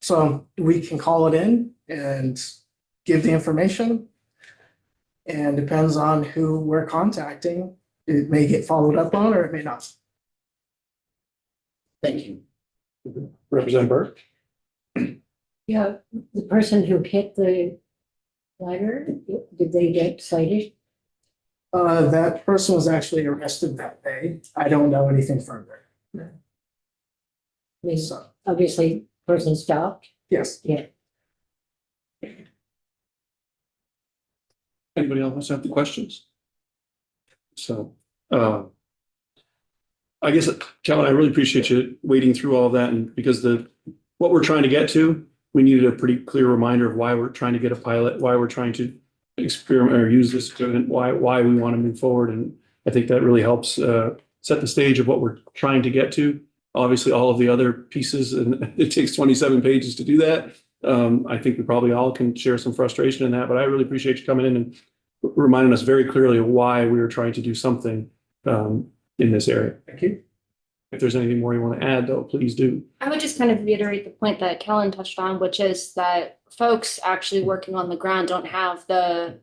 So we can call it in and give the information. And depends on who we're contacting, it may get followed up on or it may not. Thank you. Representative Burke? Yeah, the person who hit the ladder, did they get cited? That person was actually arrested that day. I don't know anything further. I mean, So, obviously, person stopped. yes. Yeah. Anybody else have the questions? So, I guess, Kellen, I really appreciate you wading through all of that, and because what we're trying to get to, we needed a pretty clear reminder of why we're trying to get a pilot, why we're trying to experiment or use this equipment, why we want to move forward. And I think that really helps set the stage of what we're trying to get to. Obviously, all of the other pieces, and it takes 27 pages to do that. I think we probably all can share some frustration in that, but I really appreciate you coming in and reminding us very clearly of why we were trying to do something in this area. Thank you. If there's anything more you want to add, though, please do. I would just kind of reiterate the point that Kellen touched on, which is that folks actually working on the ground don't have the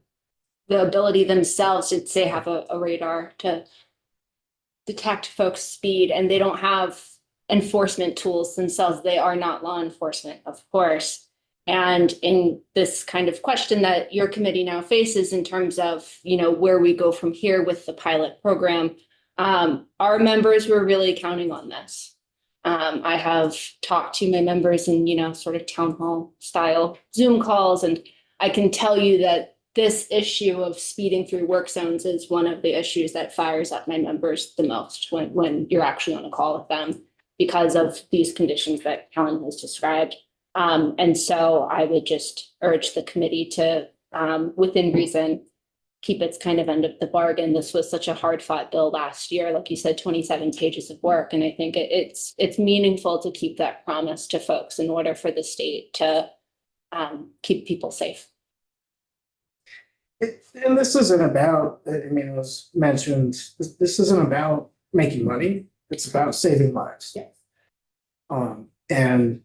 ability themselves to say have a radar to detect folks' speed, and they don't have enforcement tools themselves. They are not law enforcement, of course. And in this kind of question that your committee now faces in terms of, you know, where we go from here with the pilot program, our members were really counting on this. I have talked to my members in, you know, sort of town hall style Zoom calls, and I can tell you that this issue of speeding through work zones is one of the issues that fires up my members the most when you're actually on a call with them because of these conditions that Kellen has described. And so I would just urge the committee to, within reason, keep its kind of end of the bargain. This was such a hard fought bill last year, like you said, 27 pages of work. And I think it's meaningful to keep that promise to folks in order for the state to keep people safe. And this isn't about, I mean, it was mentioned, this isn't about making money. It's about saving lives. Yes. And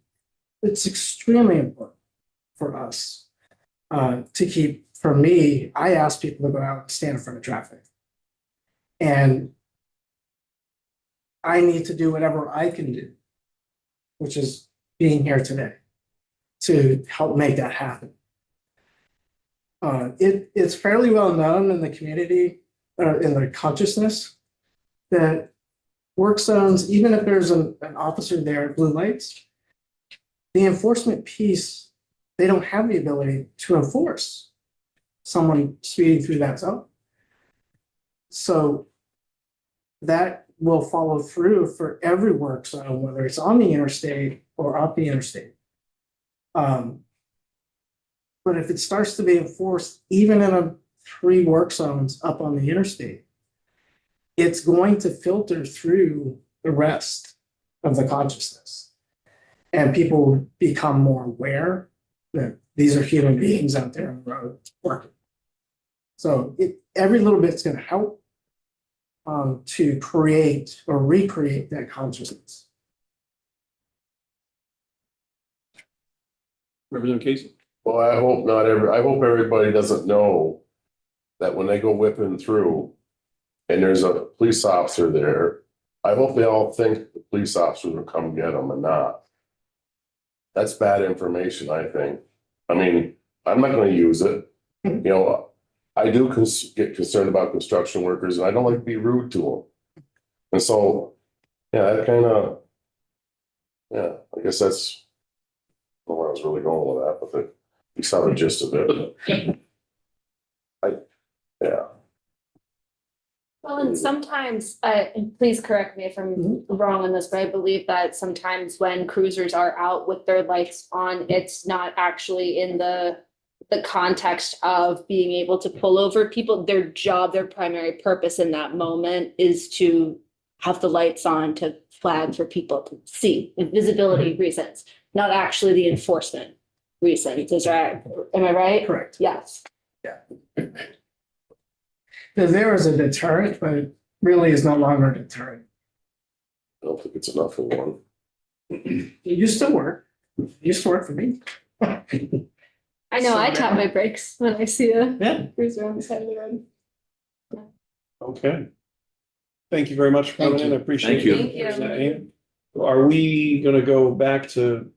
it's extremely important for us to keep for me, I ask people to go out and stand in front of traffic. And I need to do whatever I can do, which is being here today, to help make that happen. It's fairly well known in the community, in the consciousness, that work zones, even if there's an officer there at blue lights, the enforcement piece, they don't have the ability to enforce someone speeding through that zone. So that will follow through for every work zone, whether it's on the interstate or off the interstate. But if it starts to be enforced, even in a 3 work zones up on the interstate, it's going to filter through the rest of the consciousness. And people become more aware that these are human beings out there on the road working. So every little bit's going to help to create or recreate that consciousness. Representative Casey? Well, I hope everybody doesn't know that when they go whipping through and there's a police officer there, I hope they all think the police officer will come get them and not. That's bad information, I think. I mean, I'm not gonna use it. You know, I do get concerned about construction workers and I don't like to be rude to them. And so, yeah, that kind of, yeah, I guess that's where I was really going with that, but you saw the gist of it. Yeah. Well, and sometimes, and please correct me if I'm wrong on this, but I believe that sometimes when cruisers are out with their lights on, it's not actually in the context of being able to pull over people. Their job, their primary purpose in that moment is to have the lights on to flag for people to see, visibility reasons, not actually the enforcement reasons. Is that, am I right? Correct. Yes. Because there is a deterrent, but it really is no longer a deterrent. I don't think it's enough for one. It used to work. It used to work for me. I know, I tap my brakes when I see a cruiser on the side of the road. Okay. Thank you very much for coming in. I appreciate Thank you. it. Thank you. Are we gonna go back to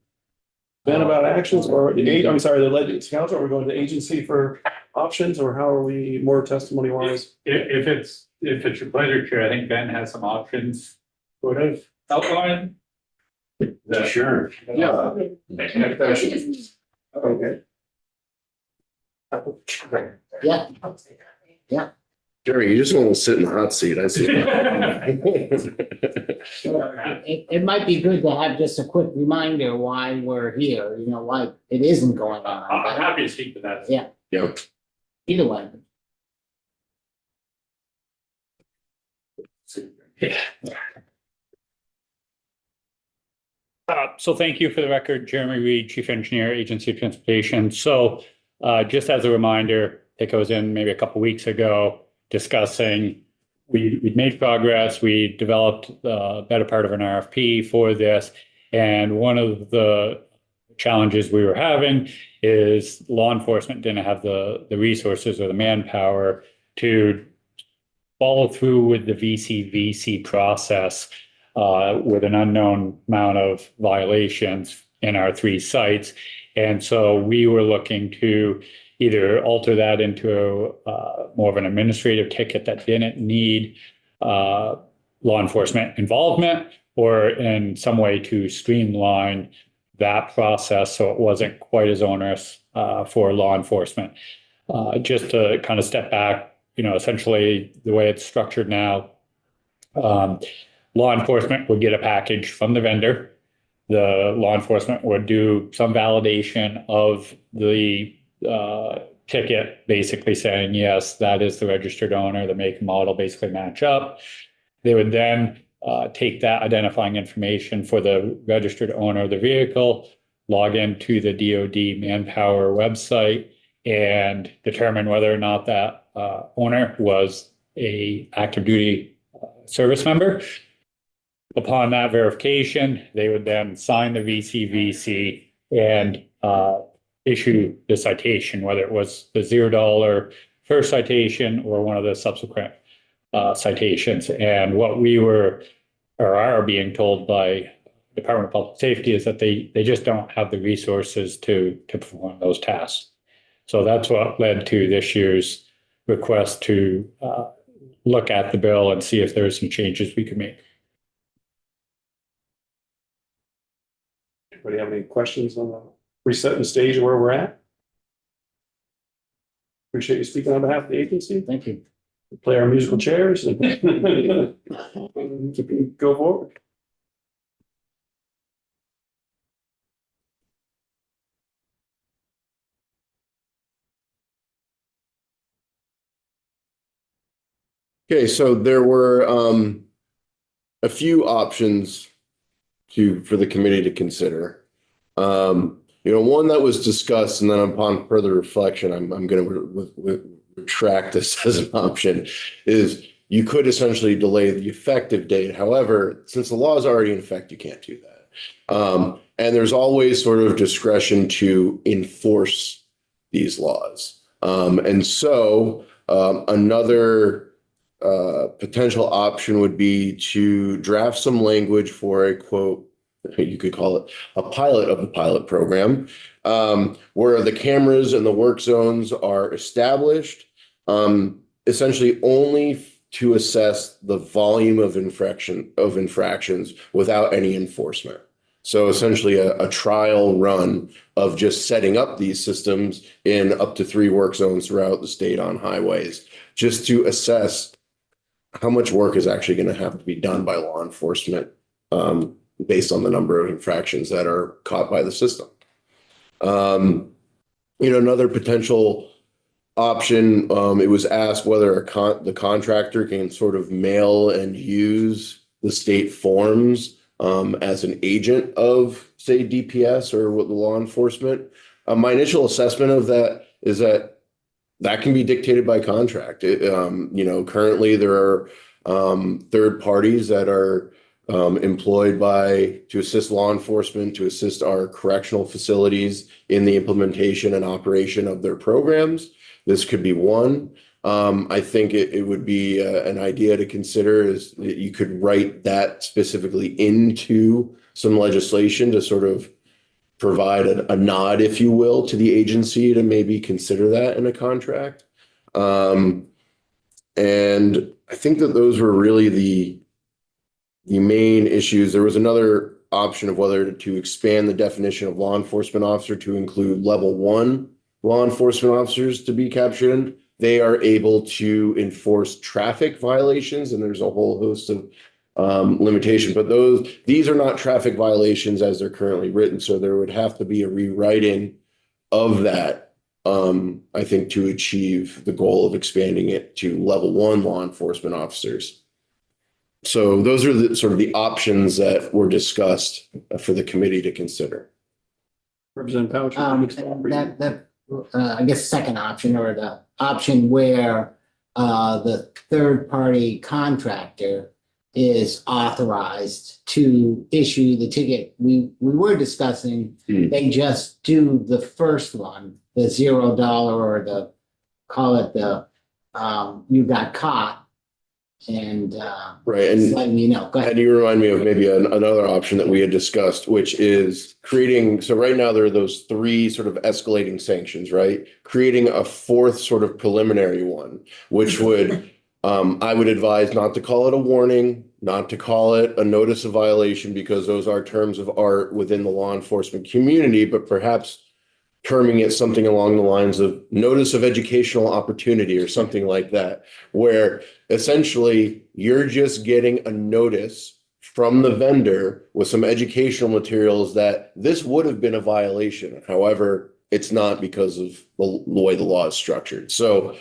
Ben about actions or I'm sorry, the Legends Council? Are we going to agency for options or how are we more testimony wise? If it's your pleasure, Chair, I think Ben has some options sort of outlined. Sure. Yeah. Okay. Yeah, Jerry, you just want to sit in the hot seat. I see. it might be good to have just a quick reminder why we're here, you know, why it isn't going on. I'm but happy to speak to that. Yeah. Yep. Either way. So thank you for the record, Jeremy Reed, Chief Engineer, Agency of Transportation. So just as a reminder, it goes in maybe a couple weeks ago discussing we made progress. We developed the better part of an RFP for this. And one of the challenges we were having is law enforcement didn't have the resources or the manpower to follow through with the VCVC process with an unknown amount of violations in our 3 sites. And so we were looking to either alter that into more of an administrative ticket that didn't need law enforcement involvement, or in some way to streamline that process so it wasn't quite as onerous for law enforcement. Just to kind of step back, you know, essentially the way it's structured now, law enforcement would get a package from the vendor. The law enforcement would do some validation of the ticket, basically saying, yes, that is the registered owner, the make and model basically match up. They would then take that identifying information for the registered owner of the vehicle, log into the DoD Manpower website, and determine whether or not that owner was a active duty service member. Upon that verification, they would then sign the VCVC and issue the citation, whether it was the $0 first citation or one of the subsequent citations. And what we were or are being told by Department of Public Safety is that they just don't have the resources to perform those tasks. So that's what led to this year's request to look at the bill and see if there are some changes we could make. Anybody have any questions on the resetting the stage where we're at? Appreciate you speaking on behalf of the agency. Thank you. Play our musical chairs and go forward. Okay, so there were a few options for the committee to consider. One that was discussed, and then upon further reflection, I'm going to retract this as an option, is you could essentially delay the effective date. However, since the law is already in effect, you can't do that. And there's always sort of discretion to enforce these laws. And so another potential option would be to draft some language for a quote, you could call it a pilot of the pilot program, where the cameras and the work zones are established, essentially only to assess the volume of infractions without any enforcement. So essentially a trial run of just setting up these systems in up to 3 work zones throughout the state on highways, just to assess how much work is actually going to have to be done by law enforcement based on the number of infractions that are caught by the system. Another potential option, it was asked whether the contractor can sort of mail and use the state forms as an agent of, say, DPS or with the law enforcement. My initial assessment of that is that can be dictated by contract. Currently there are third parties that are employed to assist law enforcement, to assist our correctional facilities in the implementation and operation of their programs. This could be one. I think it would be an idea to consider is that you could write that specifically into some legislation to sort of provide a nod, if you will, to the agency to maybe consider that in a contract. And I think that those were really the main issues. There was another option of whether to expand the definition of law enforcement officer to include level 1 law enforcement officers to be captured in. They are able to enforce traffic violations, and there's a whole host of limitation, but these are not traffic violations as they're currently written. So there would have to be a rewriting of that, I think, to achieve the goal of expanding it to level 1 law enforcement officers. So those are the sort of the options that were discussed for the committee to consider. Representative Pouch. I guess second option, or the option where the third party contractor is authorized to issue the ticket. We were discussing, they just do the first one, the $0 or call it the you got caught. And right, and letting you know. Go ahead. And you remind me of maybe another option that we had discussed, which is creating. So right now there are those 3 sort of escalating sanctions, right? Creating a 4th sort of preliminary one, which would I would advise not to call it a warning, not to call it a notice of violation, because those are terms of art within the law enforcement community, but perhaps terming it something along the lines of notice of educational opportunity or something like that, where essentially you're just getting a notice from the vendor with some educational materials that this would have been a violation. However, it's not because of the way the law is structured. So,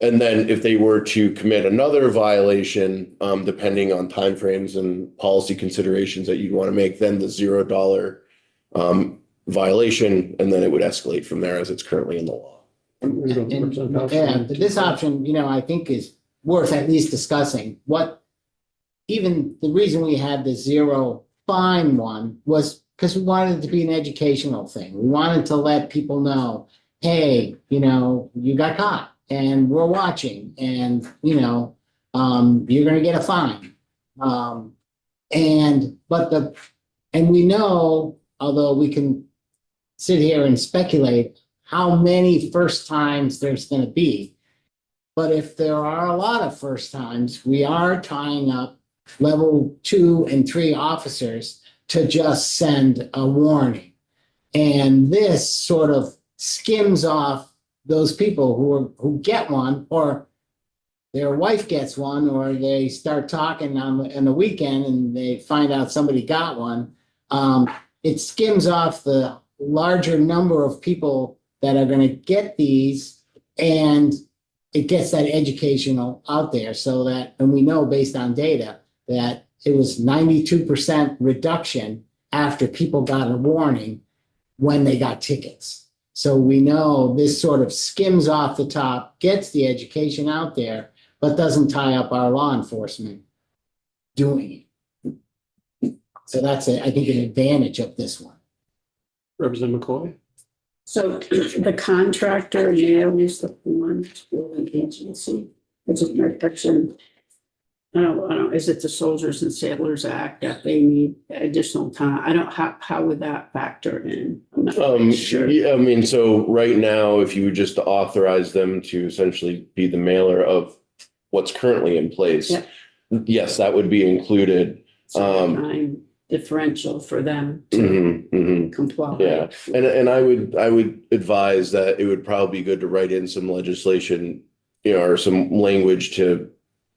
and then if they were to commit another violation, depending on timeframes and policy considerations that you'd want to make, then the $0 violation, and then it would escalate from there as it's currently in the law. Yeah, this option, I think is worth at least discussing. Even the reason we had the 0 fine one was because we wanted it to be an educational thing. We wanted to let people know, hey, you got caught and we're watching and, you're gonna get a fine. And we know, although we can sit here and speculate how many first times there's gonna be. But if there are a lot of first times, we are tying up level 2 and 3 officers to just send a warning. And this sort of skims off those people who get one, or their wife gets one, or they start talking on the weekend and they find out somebody got one. It skims off the larger number of people that are going to get these, and it gets that educational out there so that, and we know based on data that it was 92% reduction after people got a warning when they got tickets. So we know this sort of skims off the top, gets the education out there, but doesn't tie up our law enforcement doing it. So that's, I think, an advantage of this one. Representative McCoy? So the contractor nails the form to an agency. It's a protection. I don't, is it the Soldiers and Sailors Act that they need additional time? How would that factor in? I'm not really sure. Yeah, I mean, so right now, if you would just authorize them to essentially be the mailer of what's currently in place, Yep. yes, that would be included. So time differential for them to comply. Yeah, and I would advise that it would probably be good to write in some legislation, or some language to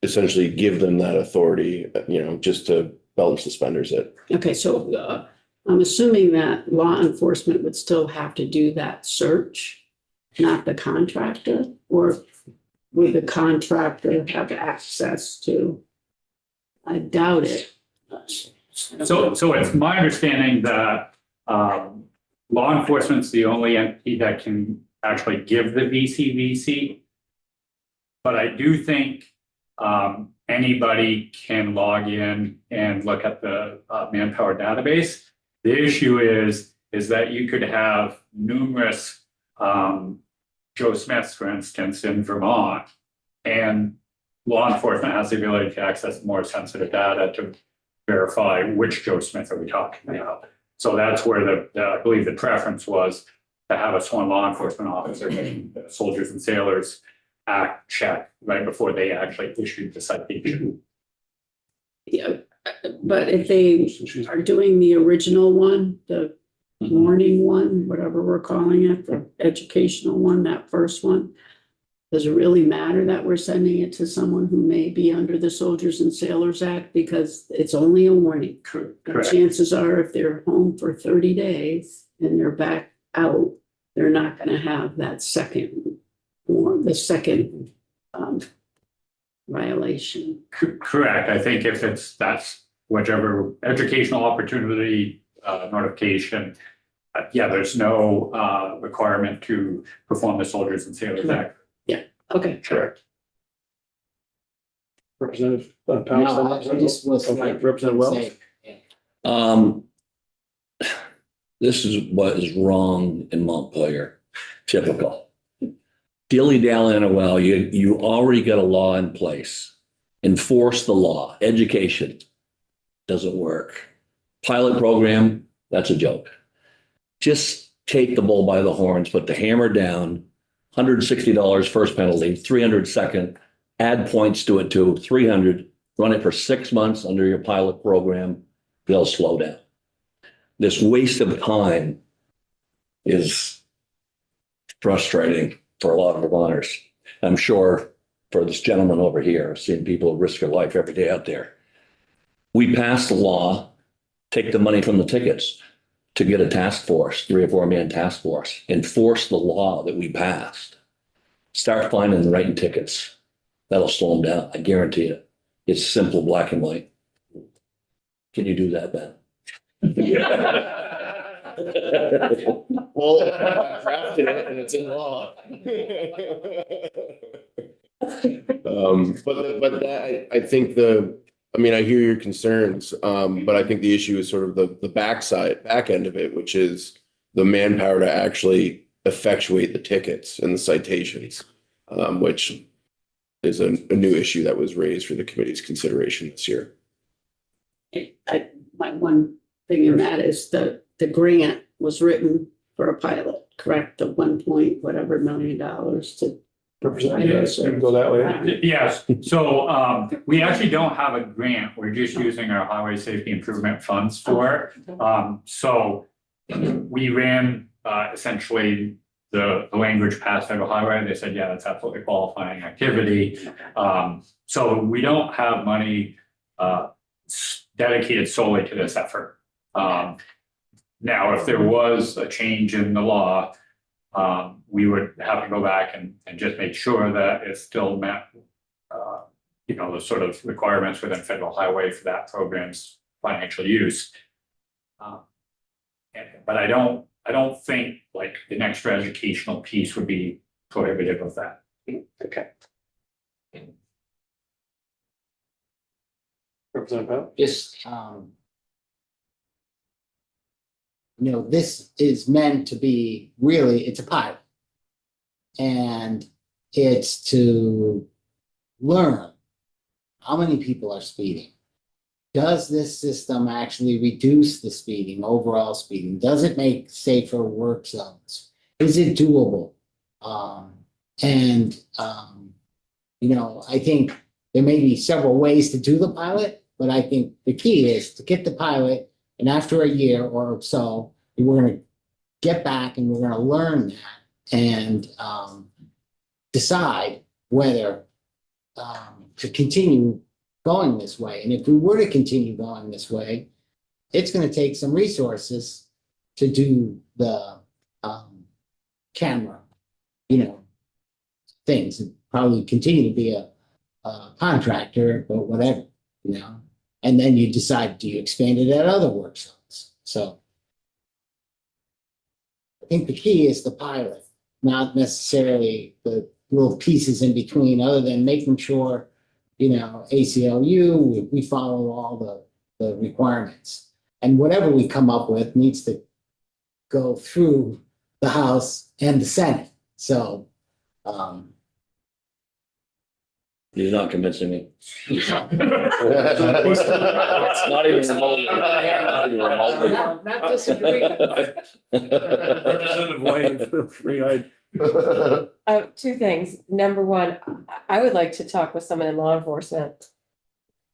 essentially give them that authority, just to belt and suspenders it. Okay, so I'm assuming that law enforcement would still have to do that search, not the contractor, or would the contractor have access to? I doubt it. So it's my understanding that law enforcement's the only entity that can actually give the VCVC. But I do think anybody can log in and look at the manpower database. The issue is that you could have numerous Joe Smiths, for instance, in Vermont, and law enforcement has the ability to access more sensitive data to verify which Joe Smith are we talking about. So that's where I believe the preference was to have a sworn law enforcement officer, the Soldiers and Sailors Act check right before they actually issued the citation. Yeah, but if they are doing the original one, the warning one, whatever we're calling it, the educational one, that first one, does it really matter that we're sending it to someone who may be under the Soldiers and Sailors Act? Because it's only a warning. Correct. Chances are if they're home for 30 days and they're back out, they're not going to have that second form, the second violation. Correct. I think if that's whichever educational opportunity notification, there's no requirement to perform the Soldiers and Sailors Act. Okay. Correct. Representative No, Powell? I just was Okay, like. Representative Wells? This is what is wrong in Montpelier, typical. Dilly-dallying a while, you already got a law in place. Enforce the law. Education doesn't work. Pilot program, that's a joke. Just take the bull by the horns, put the hammer down, $160 first penalty, 300 second, add points to it too, 300, run it for 6 months under your pilot program, they'll slow down. This waste of time is frustrating for a lot of Vermonters. I'm sure for this gentleman over here, seeing people risk their life every day out there. We passed a law, take the money from the tickets to get a task force, 3 or 4 man task force, enforce the law that we passed. Start finding and writing tickets. That'll slow them down. I guarantee it. It's simple, black and white. Can you do that, Ben? Well, I crafted it and it's in law. But I think I mean, I hear your concerns, but I think the issue is sort of the back end of it, which is the manpower to actually effectuate the tickets and the citations, which is a new issue that was raised for the committee's consideration this year. My one thing in that is the grant was written for a pilot, correct? The 1 point whatever $1 million to. Yes, you can go that way. Yes, so we actually don't have a grant. We're just using our highway safety improvement funds for it. So we ran essentially the language past federal highway. They said, yeah, that's absolutely qualifying activity. So we don't have money dedicated solely to this effort. Now, if there was a change in the law, we would have to go back and just make sure that it still met, the sort of requirements within federal highway for that program's financial use. But I don't think like an extra educational piece would be prohibitive of that. Okay. Representative Powell? Just, this is meant to be really, it's a pilot. And it's to learn how many people are speeding. Does this system actually reduce the speeding, overall speeding? Does it make safer work zones? Is it doable? I think there may be several ways to do the pilot, but I think the key is to get the pilot, and after a year or so, we're going to get back and we're going to learn that and decide whether to continue going this way. And if we were to continue going this way, it's going to take some resources to do the camera, things. And probably continue to be a contractor, but whatever, And then you decide, do you expand it at other work zones? So I think the key is the pilot, not necessarily the little pieces in between, other than making sure, ACLU, we follow all the requirements. And whatever we come up with needs to go through the House and the Senate. So, You're not convincing me. It's not even remotely. Not even remotely. Not disagreeing. Representative Wayne, feel free. Two things. Number one, I would like to talk with someone in law enforcement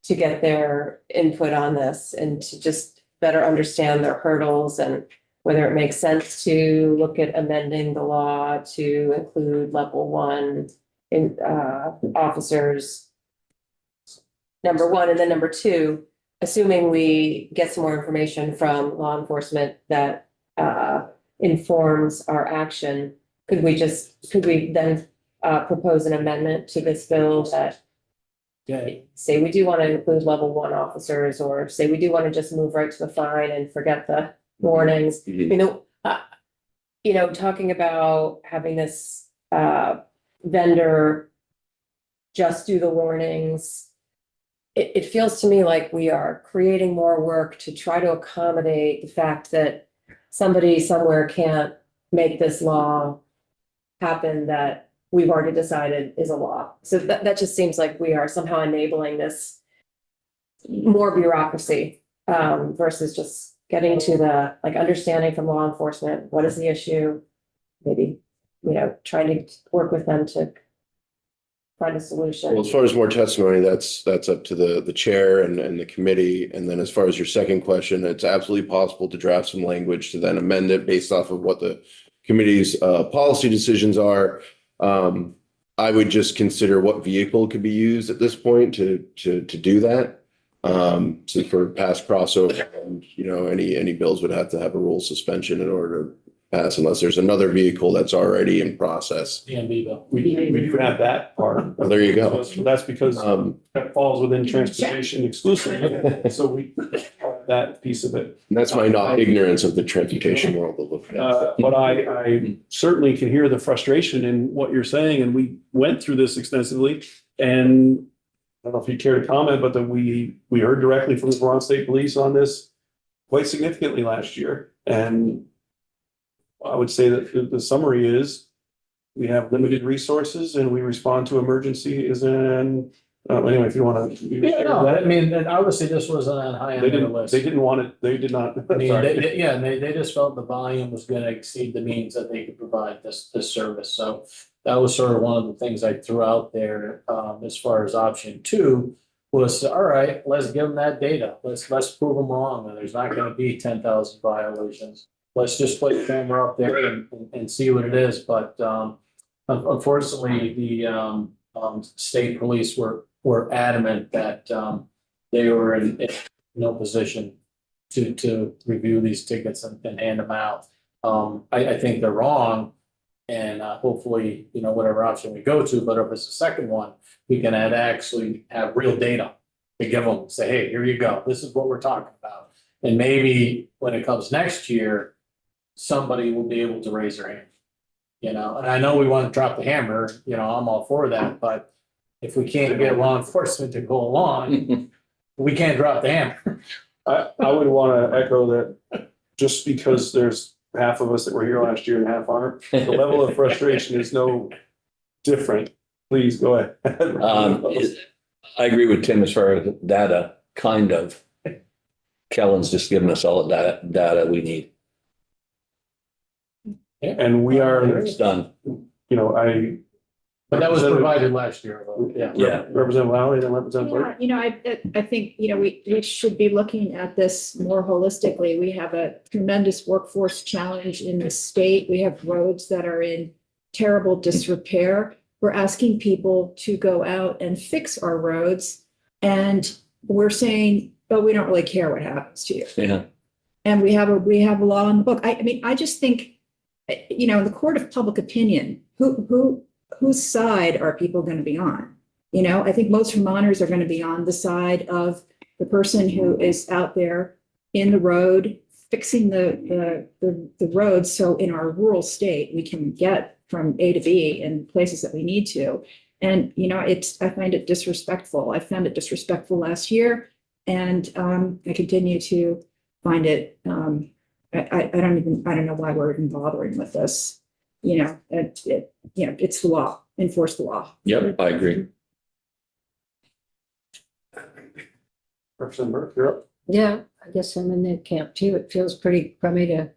to get their input on this and to just better understand their hurdles and whether it makes sense to look at amending the law to include level 1 in officers. Number one, and then number two, assuming we get some more information from law enforcement that informs our action, could we then propose an amendment to this bill that say we do want to include level 1 officers, or say we do want to just move right to the fine and forget the warnings? Talking about having this vendor just do the warnings, it feels to me like we are creating more work to try to accommodate the fact that somebody somewhere can't make this law happen that we've already decided is a law. So that just seems like we are somehow enabling this more bureaucracy versus just getting to the understanding from law enforcement, what is the issue? Maybe, trying to work with them to find a solution. Well, as far as more testimony, that's up to the chair and the committee. And then as far as your second question, it's absolutely possible to draft some language to then amend it based off of what the committee's policy decisions are. I would just consider what vehicle could be used at this point to do that. So for past crossover, and, any bills would have to have a rule suspension in order to pass unless there's another vehicle that's already in process. DMV bill. We do have that part. Well, there you go. So that's because that falls within transportation exclusively. So we that piece of it. And that's my not ignorance of the transportation world to look at. But I certainly can hear the frustration in what you're saying, and we went through this extensively. And don't know if you care to comment, but that we heard directly from the Vermont State Police on this quite significantly last year. And I would say that the summary is we have limited resources and we respond to emergencies and anyway, if you want to. Yeah, no, I mean, and obviously this wasn't on high end They of the didn't, list. they didn't want it, they did not. I mean, Sorry. yeah, and they just felt the volume was gonna exceed the means that they could provide this service. So that was sort of one of the things I threw out there, as far as option two was, all right, let's give them that data. Let's prove them wrong. And there's not gonna be 10,000 violations. Let's just put the camera up there and see what it is. But, unfortunately, the, state police were adamant that, they were in no position to review these tickets and hand them out. I think they're wrong. And hopefully, whatever option we go to, but if it's the second one, we can actually have real data to give them, say, hey, here you go. This is what we're talking about. And maybe when it comes next year, somebody will be able to raise their hand. And I know we want to drop the hammer, I'm all for that, but if we can't get law enforcement to go along, we can't drop the hammer. I would want to echo that just because there's half of us that were here last year and half aren't, the level of frustration is no different. Please go ahead. I agree with Tim as far as data, kind of. Kellen's just giving us all the data we need. And we are, It's done. But that was provided last year. Yeah. Yeah. Representative Lowry, then Representative Burke. I think, we should be looking at this more holistically. We have a tremendous workforce challenge in the state. We have roads that are in terrible disrepair. We're asking people to go out and fix our roads. And we're saying, but we don't really care what happens to you. Yeah. And we have a law in the book. I mean, I just think, in the court of public opinion, whose side are people going to be on? I think most Vermonters are going to be on the side of the person who is out there in the road, fixing the roads. So in our rural state, we can get from A to B in places that we need to. And, I find it disrespectful. I found it disrespectful last year. And I continue to find it, I don't know why we're even bothering with this. It's the law, enforce the law. Yep, I agree. Representative Burke, you're up. Yeah, I guess I'm in that camp too. It feels pretty crummy to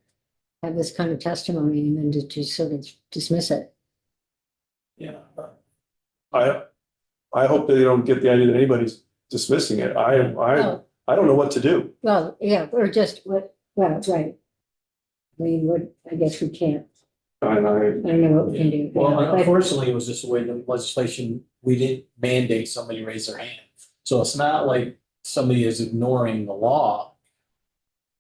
have this kind of testimony and then to just sort of dismiss it. Yeah. I hope they don't get the idea that anybody's dismissing it. I don't know what to do. Well, yeah, or just what, well, right. I mean, I guess we can't. I don't know what we can do. Well, Yeah, but- unfortunately, it was just the way the legislation, we didn't mandate somebody raise their hand. So it's not like somebody is ignoring the law.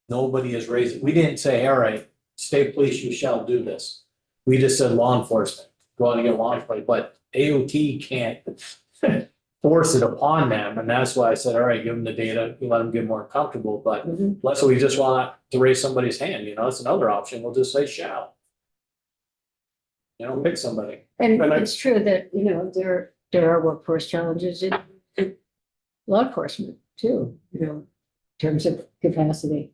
Nobody is raising, we didn't say, all right, state police, you shall do this. We just said law enforcement, go out and get law enforcement, but AOT can't force it upon them. And that's why I said, all right, give them the data, you let them get more comfortable, but let's say we just want to raise somebody's hand, that's another option. We'll just say shall. Pick somebody. And And I- it's true that, there are workforce challenges in law enforcement too, in terms of capacity.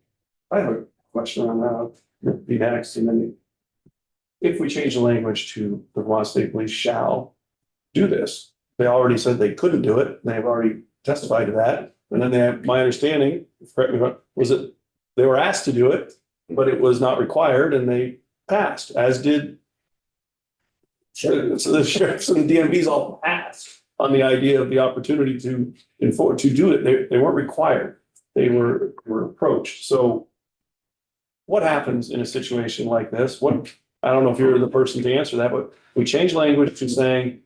I have a question on that. Be next, and then if we change the language to the Vermont State Police shall do this, they already said they couldn't do it. They've already testified to that. And then they have, my understanding, correct me if I'm- was that they were asked to do it, but it was not required and they passed, as did. So the sheriffs and the DMVs all passed on the idea of the opportunity to enforce, to do it. They weren't required. They were approached. So what happens in a situation like this? I don't know if you're the person to answer that, but we change language to saying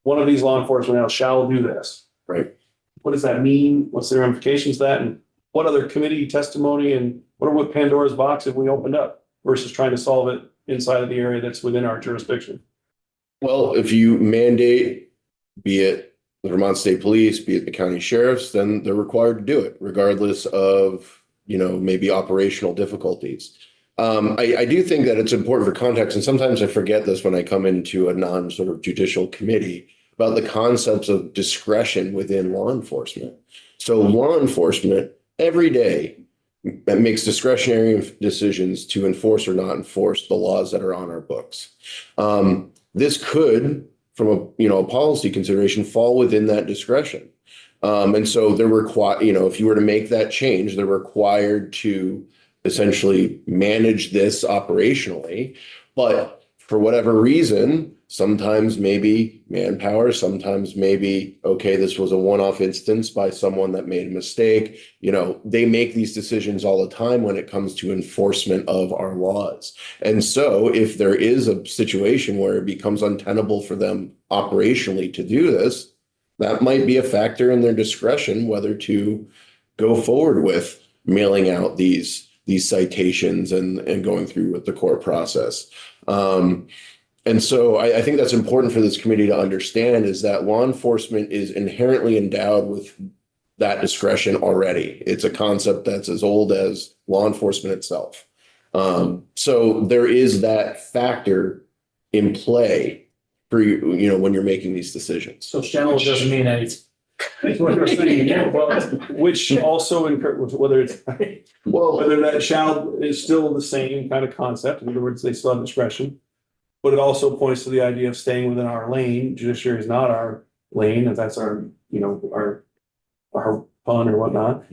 one of these law enforcement now shall do this. Right. What does that mean? What's the ramifications of that? And what other committee testimony and what Pandora's box have we opened up versus trying to solve it inside of the area that's within our jurisdiction? Well, if you mandate, be it the Vermont State Police, be it the county sheriffs, then they're required to do it regardless of, maybe operational difficulties. I do think that it's important for context, and sometimes I forget this when I come into a non sort of judicial committee. about the concepts of discretion within law enforcement. So law enforcement every day makes discretionary decisions to enforce or not enforce the laws that are on our books. This could, from a policy consideration, fall within that discretion. And so they're required, if you were to make that change, they're required to essentially manage this operationally. But for whatever reason, sometimes maybe manpower, sometimes maybe, okay, this was a one-off instance by someone that made a mistake. They make these decisions all the time when it comes to enforcement of our laws. And so if there is a situation where it becomes untenable for them operationally to do this, that might be a factor in their discretion whether to go forward with mailing out these citations and going through with the court process. And so I think that's important for this committee to understand, is that law enforcement is inherently endowed with that discretion already. It's a concept that's as old as law enforcement itself. So there is that factor in play for when you're making these decisions. So shall doesn't mean anything. That's what you're saying. Yeah, well, Which also, whether that shall is still the same kind of concept. In other words, they still have discretion. But it also points to the idea of staying within our lane. Judiciary is not our lane, if that's our fun or whatnot.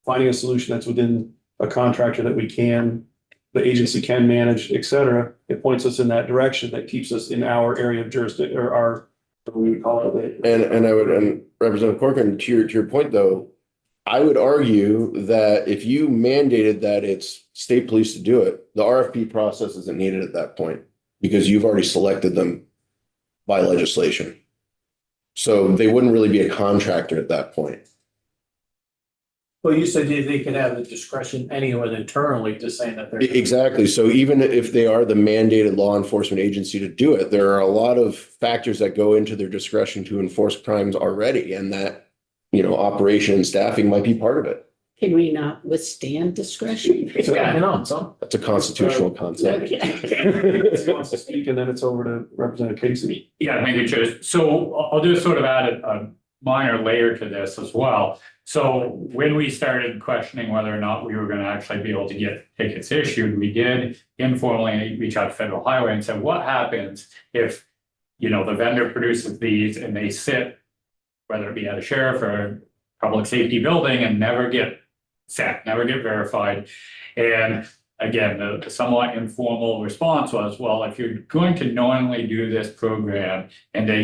Finding a solution that's within a contractor that the agency can manage, et cetera. It points us in that direction that keeps us in our area of jurisdiction, or our, what we would call it. And Representative Corcoran, to your point though, I would argue that if you mandated that it's state police to do it, the RFP process isn't needed at that point, because you've already selected them by legislation. So they wouldn't really be a contractor at that point. well, you said they could have the discretion anywhere internally to saying that they're. Exactly. So even if they are the mandated law enforcement agency to do it, there are a lot of factors that go into their discretion to enforce crimes already, and that, operation and staffing might be part of it. Can we not withstand discretion? Yeah, I know, so. That's a constitutional concept. He wants to speak, and then it's over to Representative Casey. Yeah, thank you, Chair. So I'll just sort of add a minor layer to this as well. So when we started questioning whether or not we were going to actually be able to get tickets issued, we did informally reach out to Federal Highway and said, what happens if, the vendor produces these and they sit, whether it be at a sheriff or a public safety building, and never get sent, never get verified. And again, the somewhat informal response was, well, if you're going to knowingly do this program and that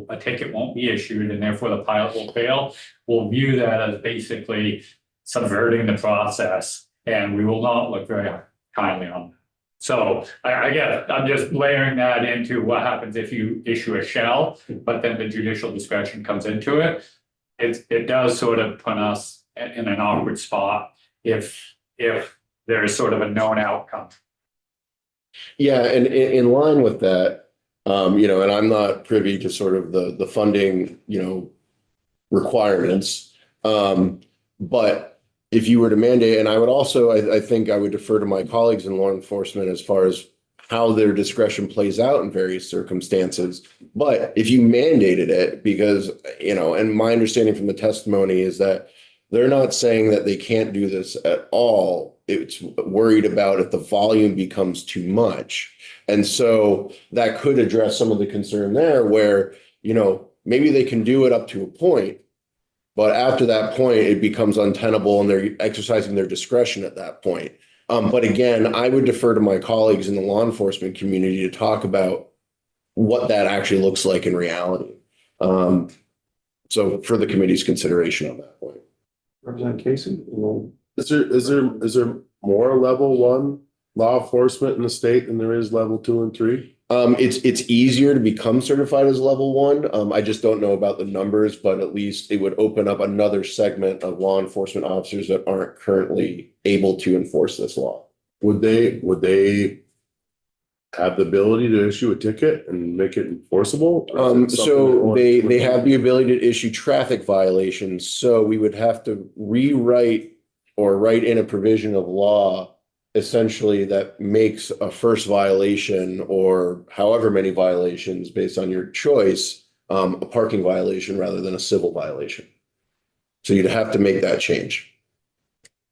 a ticket won't be issued and therefore the pilot will fail, we'll view that as basically subverting the process, and we will not look very kindly on that. So I guess I'm just layering that into what happens if you issue a shell, but then the judicial discretion comes into it. It does sort of put us in an awkward spot if there's sort of a known outcome. Yeah, and in line with that, and I'm not privy to sort of the funding, requirements. But if you were to mandate, and I would also, I think I would defer to my colleagues in law enforcement as far as how their discretion plays out in various circumstances. But if you mandated it, because, and my understanding from the testimony is that they're not saying that they can't do this at all. It's worried about if the volume becomes too much. And so that could address some of the concern there where, maybe they can do it up to a point, but after that point, it becomes untenable and they're exercising their discretion at that point. But again, I would defer to my colleagues in the law enforcement community to talk about what that actually looks like in reality. So for the committee's consideration on that point. Representative Casey? Is there more level 1 law enforcement in the state than there is level 2 and 3? It's easier to become certified as level 1. I just don't know about the numbers, but at least it would open up another segment of law enforcement officers that aren't currently able to enforce this law. Would they have the ability to issue a ticket and make it enforceable? So they have the ability to issue traffic violations. So we would have to rewrite or write in a provision of law essentially that makes a first violation or however many violations based on your choice a parking violation rather than a civil violation. So you'd have to make that change.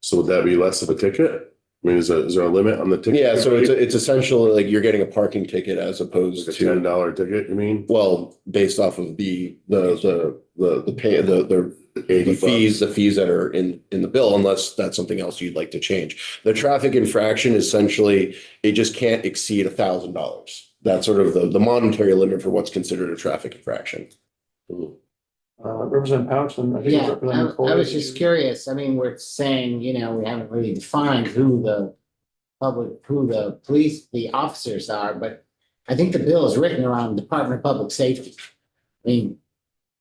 So would that be less of a ticket? I mean, is there a limit on the ticket? Yeah, so it's essentially like you're getting a parking ticket as opposed Like a to, $10 ticket, you mean? well, based off of the pay, the 80 fees, bucks. the fees that are in the bill, unless that's something else you'd like to change. The traffic infraction, essentially, it just can't exceed $1,000. That's sort of the monetary limit for what's considered a traffic infraction. Representative Pouchman, I think. Yeah, Representative I was Corey. just curious. I mean, we're saying, we haven't really defined who the police, the officers are, but I think the bill is written around Department of Public Safety. I mean,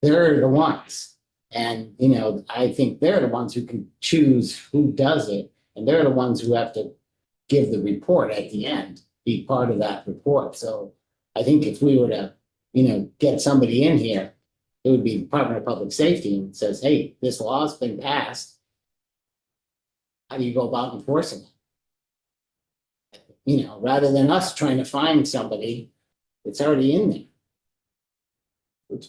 they're the ones. And, I think they're the ones who can choose who does it. And they're the ones who have to give the report at the end, be part of that report. So I think if we were to, get somebody in here, it would be Department of Public Safety and says, hey, this law's been passed. How do you go about enforcing it? Rather than us trying to find somebody, it's already in there.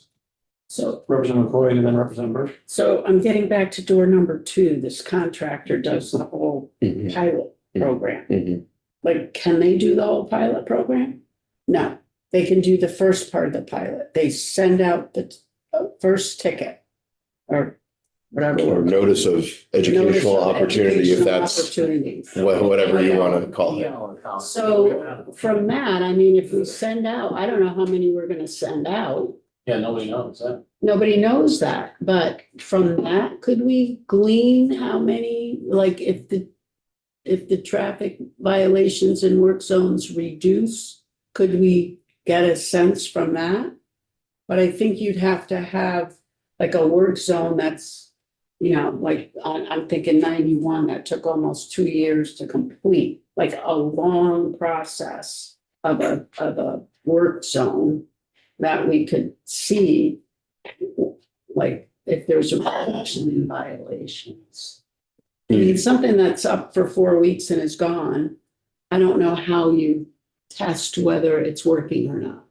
So, Representative McCoy and then Representative Burke. so I'm getting back to door number 2. This contractor does the whole Mhm. pilot program. Mhm. Like, can they do the whole pilot program? No, they can do the first part of the pilot. They send out the first ticket or whatever. Or notice of Notice educational of opportunity, if educational that's opportunity. whatever you want to call it. So from that, I mean, if we send out, I don't know how many we're gonna send out. Yeah, nobody knows that. Nobody knows that, but from that, could we glean how many, like if the traffic violations in work zones reduce, could we get a sense from that? But I think you'd have to have like a work zone that's, like I'm thinking 91, that took almost 2 years to complete, like a long process of a work zone that we could see, like if there's a reduction in violations. I mean, something that's up for 4 weeks and is gone, I don't know how you test whether it's working or not.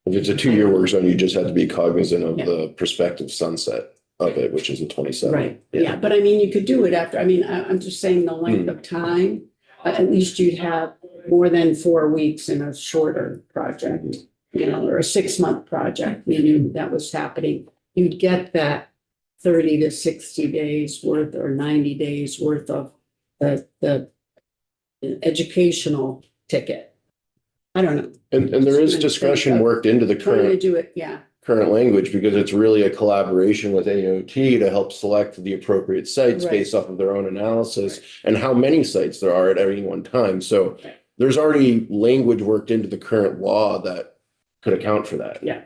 If it's a 2-year work zone, you just have to be cognizant of Yeah. the prospective sunset of it, which is the 27th. Right, yeah, but I mean, you could do it after, I'm just saying the length of time, at least you'd have more than 4 weeks in a shorter project, or a 6-month project, we knew that was happening. You'd get that 30 to 60 days worth or 90 days worth of the educational ticket. I don't know, And there is discretion worked into the trying to current do it, yeah, language because it's really a collaboration with AOT to help select the appropriate sites Right. based off of their own analysis and how many sites there are at any one time. So Right. there's already language worked into the current law that could account for that. yeah.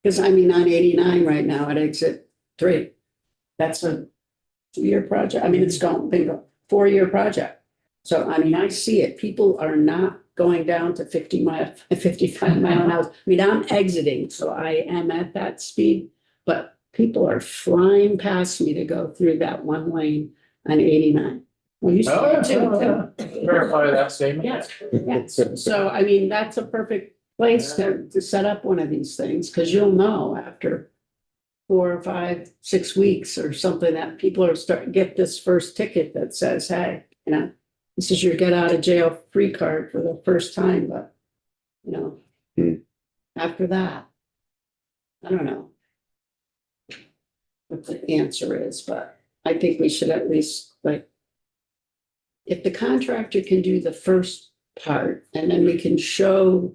Because on 89 right now at exit 3, that's a 2-year project. I mean, it's gone, bingo, 4-year project. So, I see it. People are not going down to 55 mile an hour. I mean, I'm exiting, so I am at that speed, but people are flying past me to go through that one lane on 89. Well, you Oh, see it too. Verify that statement. Yes, yes. So, that's a perfect place to set up one of these things, because you'll know after 4 or 5, 6 weeks or something that people are starting to get this first ticket that says, hey, this is your get out of jail free card for the first time, but, after that, I don't know what the answer is, but I think we should at least, if the contractor can do the first part, and then we can show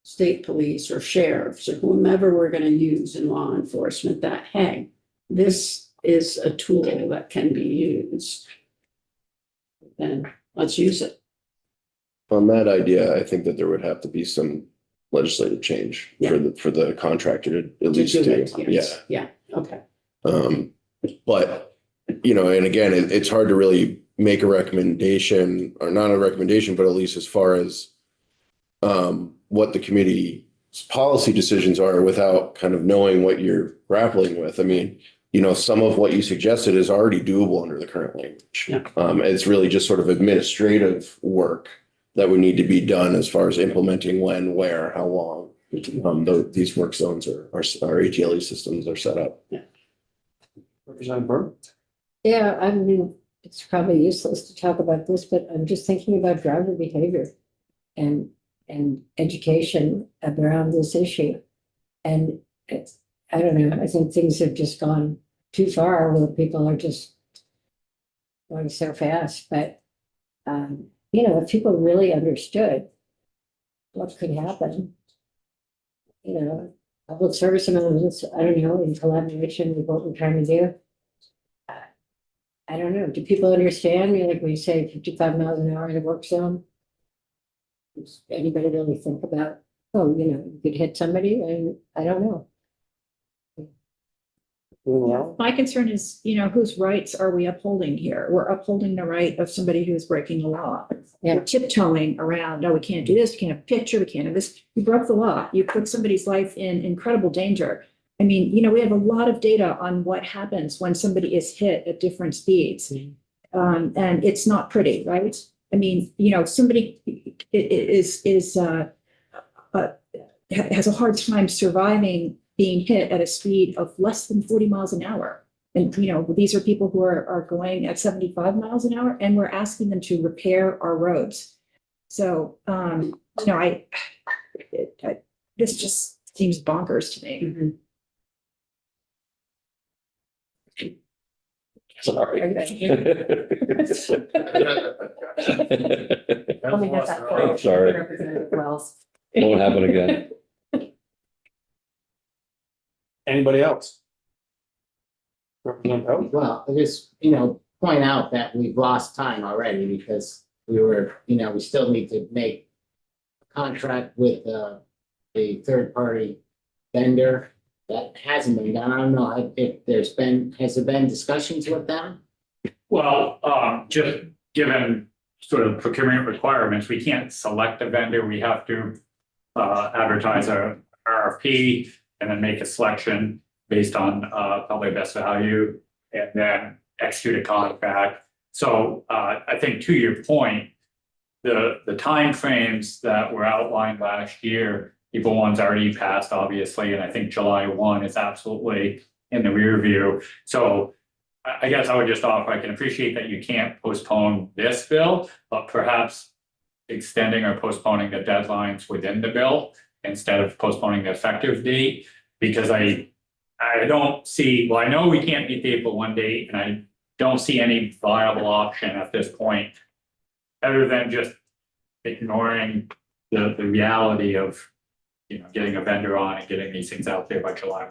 state police or sheriffs or whomever we're gonna use in law enforcement that, hey, this is a tool that can be used, then let's use it. On that idea, I think that there would have to be some legislative change for the contractor to at least do do, it, yeah. yes. Yeah, okay. But, and again, it's hard to really make a recommendation or not a recommendation, but at least as far as what the committee's policy decisions are without kind of knowing what you're grappling with. I mean, some of what you suggested is already doable under the current language. Yeah. It's really just sort of administrative work that would need to be done as far as implementing when, where, how long. these work zones our AGLE systems are set up. Representative Burr? Yeah, I mean, it's probably useless to talk about this, but I'm just thinking about driver behavior and education around this issue. And it's, I don't know, I think things have just gone too far where people are just going so fast, but if people really understood what could happen, public service announcements, I don't know, in collaboration with what we're trying to do. I don't know. Do people understand? Like when you say 55 miles an hour in a work zone? Does anybody really think about, you could hit somebody? And I don't know. My concern is, whose rights are we upholding here? We're upholding the right of somebody who's breaking the law. Yeah. We're tiptoeing around, no, we can't do this, we can't have a picture, we can't have this. You broke the law. You put somebody's life in incredible danger. I mean, we have a lot of data on what happens when somebody is hit at different speeds. And it's not pretty, right? I mean, somebody has a hard time surviving being hit at a speed of less than 40 miles an hour. And, these are people who are going at 75 miles an hour, and we're asking them to repair our roads. So, this just seems bonkers to me. Sorry. Let me get that for I'm sorry. Representative Wells. Won't happen again. Anybody else? Representative Pelt? Well, I just, point out that we've lost time already because we still need to make a contract with the third party vendor. That hasn't been done. I don't know if has there been discussions with them? Well, just given sort of procurement requirements, we can't select a vendor. We have to advertise a RFP and then make a selection based on probably best value and then execute a contract. So I think to your point, the timeframes that were outlined last year, April 1's already passed, obviously, and I think July 1 is absolutely in the rear view. So I guess I would just offer, I can appreciate that you can't postpone this bill, but perhaps extending or postponing the deadlines within the bill instead of postponing the effective date, because I don't see, well, I know we can't meet the April 1 date, and I don't see any viable option at this point, other than just ignoring the reality of getting a vendor on and getting these things out there by July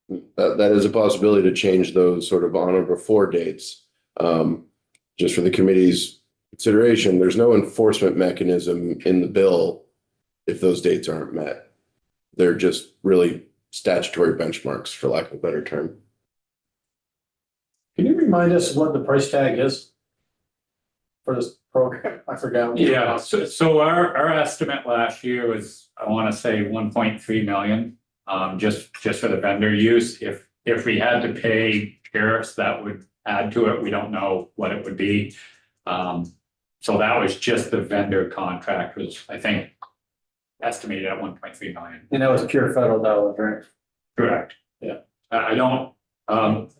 1. That is a possibility to change those sort of on or before dates. Just for the committee's consideration, there's no enforcement mechanism in the bill if those dates aren't met. They're just really statutory benchmarks, for lack of a better term. Can you remind us what the price tag is for this program? I forgot. Yeah, so our estimate last year was, I want to say 1.3 million, just for the vendor use. If we had to pay sheriffs, that would add to it. We don't know what it would be. So that was just the vendor contract, was, I think, estimated at 1.3 million. And that was pure federal dollars, right? Correct. Yeah. I don't know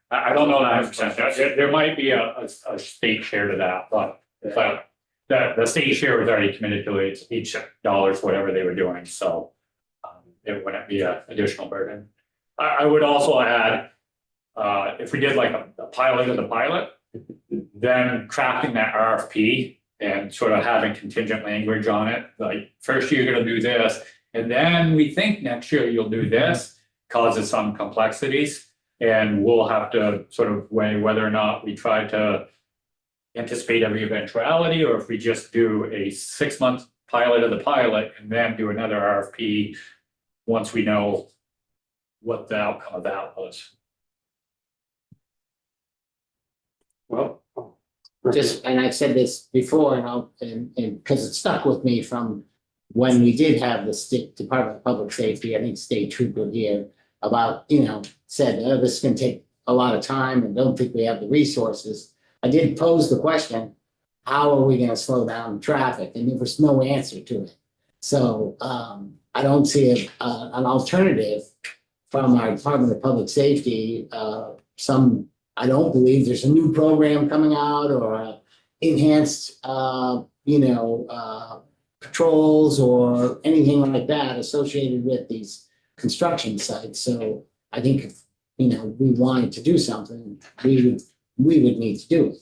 that 100%. There might be a state share to that, but the state share was already committed to each dollars, whatever they were doing. So it wouldn't be an additional burden. I would also add, if we did like a pilot of the pilot, then crafting that RFP and sort of having contingent language on it, like first you're going to do this, and then we think next year you'll do this, causes some complexities. And we'll have to sort of weigh whether or not we try to anticipate every eventuality, or if we just do a 6-month pilot of the pilot and then do another RFP once we know what the outcome of that was. Well, And I've said this before, and because it stuck with me from when we did have the state Department of Public Safety, I think State Trooper here, about, said, oh, this is going to take a lot of time and don't think we have the resources. I did pose the question, how are we going to slow down traffic? And there was no answer to it. So I don't see an alternative from our Department of Public Safety. I don't believe there's a new program coming out or a enhanced, patrols or anything like that associated with these construction sites. So I think if, we wanted to do something, we would need to do it.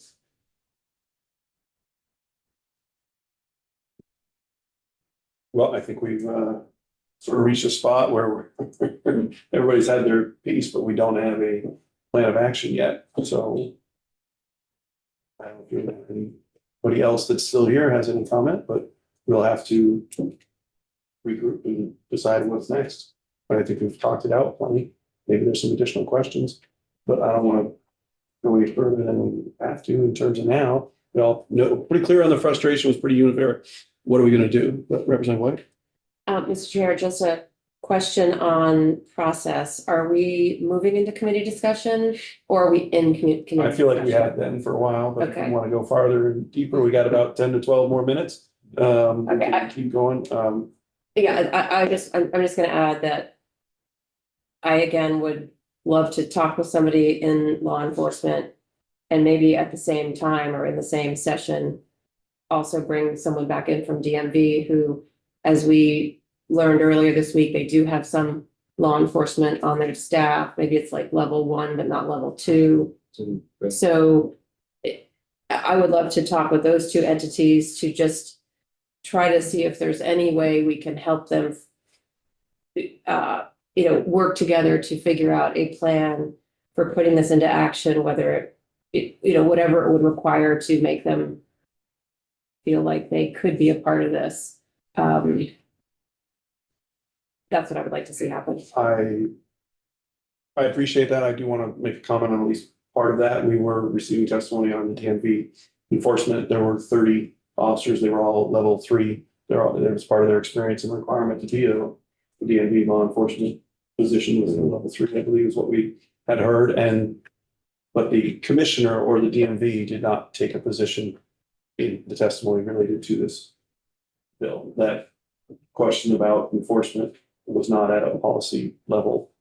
Well, I think we've sort of reached a spot where everybody's had their piece, but we don't have a plan of action yet, so. I don't know if anybody else that's still here has any comment, but we'll have to regroup and decide what's next. But I think we've talked it out plenty. Maybe there's some additional questions, but I don't want to go any further than we have to in terms of now. We all know, pretty clear on the frustration, was pretty uniform. What are we gonna do? Representative White? Mr. Chair, just a question on process. Are we moving into committee discussion or are we in committee? I feel like we discussion? have been for a while, but if we Okay. want to go farther and deeper, we got about 10 to 12 more minutes. We Okay, can keep going. Yeah, I'm just gonna add that I again would love to talk with somebody in law enforcement and maybe at the same time or in the same session, also bring someone back in from DMV who, as we learned earlier this week, they do have some law enforcement on their staff. Maybe it's like level 1, but not level 2. So I would love to talk with those two entities to just try to see if there's any way we can help them work together to figure out a plan for putting this into action, whether whatever it would require to make them feel like they could be a part of this. That's what I would like to see happen. I appreciate that. I do want to make a comment on at least part of that. We were receiving testimony on the DMV enforcement. There were 30 officers. They were all level 3. That was part of their experience and requirement to be a DMV law enforcement position was a level 3, I believe is what we had heard. But the commissioner or the DMV did not take a position in the testimony related to this bill. That question about enforcement was not at a policy level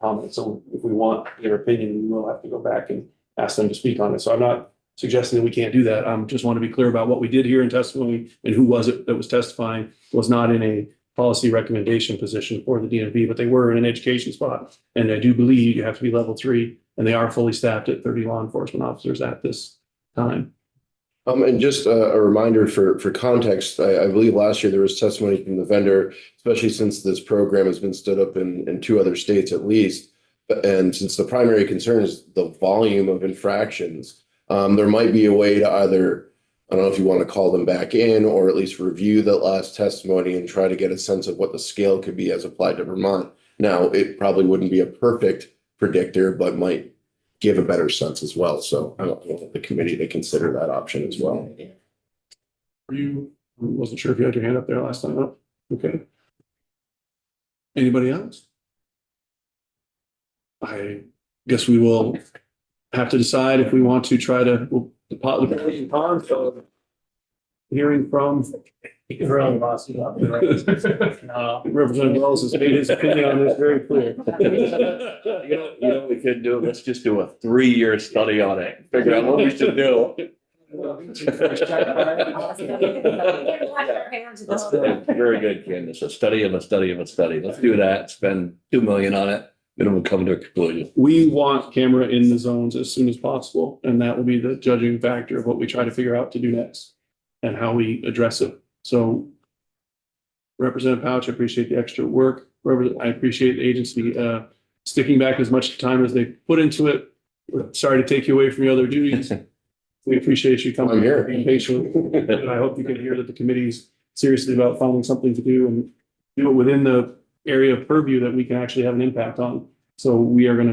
comment. So if we want their opinion, we will have to go back and ask them to speak on it. So I'm not suggesting that we can't do that. Just want to be clear about what we did here in testimony and who was it that was testifying was not in a policy recommendation position for the DMV, but they were in an education spot. And I do believe you have to be level 3 and they are fully staffed at 30 law enforcement officers at this time. And just a reminder for context, I believe last year there was testimony from the vendor, especially since this program has been stood up in 2 other states at least. And since the primary concern is the volume of infractions, there might be a way to either, I don't know if you want to call them back in or at least review that last testimony and try to get a sense of what the scale could be as applied to Vermont. Now, it probably wouldn't be a perfect predictor, but might give a better sense as well. So I want the committee to consider that option as well. I wasn't sure if you had your hand up there last time. Oh, okay. Anybody else? I guess we will have to decide if we want to try to, hearing from Really lost it up. Representative Wells has made his opinion on this very clear. You know what we could do? Let's just do a 3-year study on it. Figure out what we should do. Very good, Candace. A study of a study of a study. Let's do that. Spend $2 million on it. Then we'll come to a conclusion. We want camera in the zones as soon as possible, and that will be the judging factor of what we try to figure out to do next and how we address it. So Representative Pouch, I appreciate the extra work. I appreciate the agency sticking back as much time as they put into it. We're sorry to take you away from your other duties. We appreciate you coming here, being patient. And I hope you can hear that the committee's seriously about finding something to do and do it within the area of purview that we can actually have an impact on. So we are going to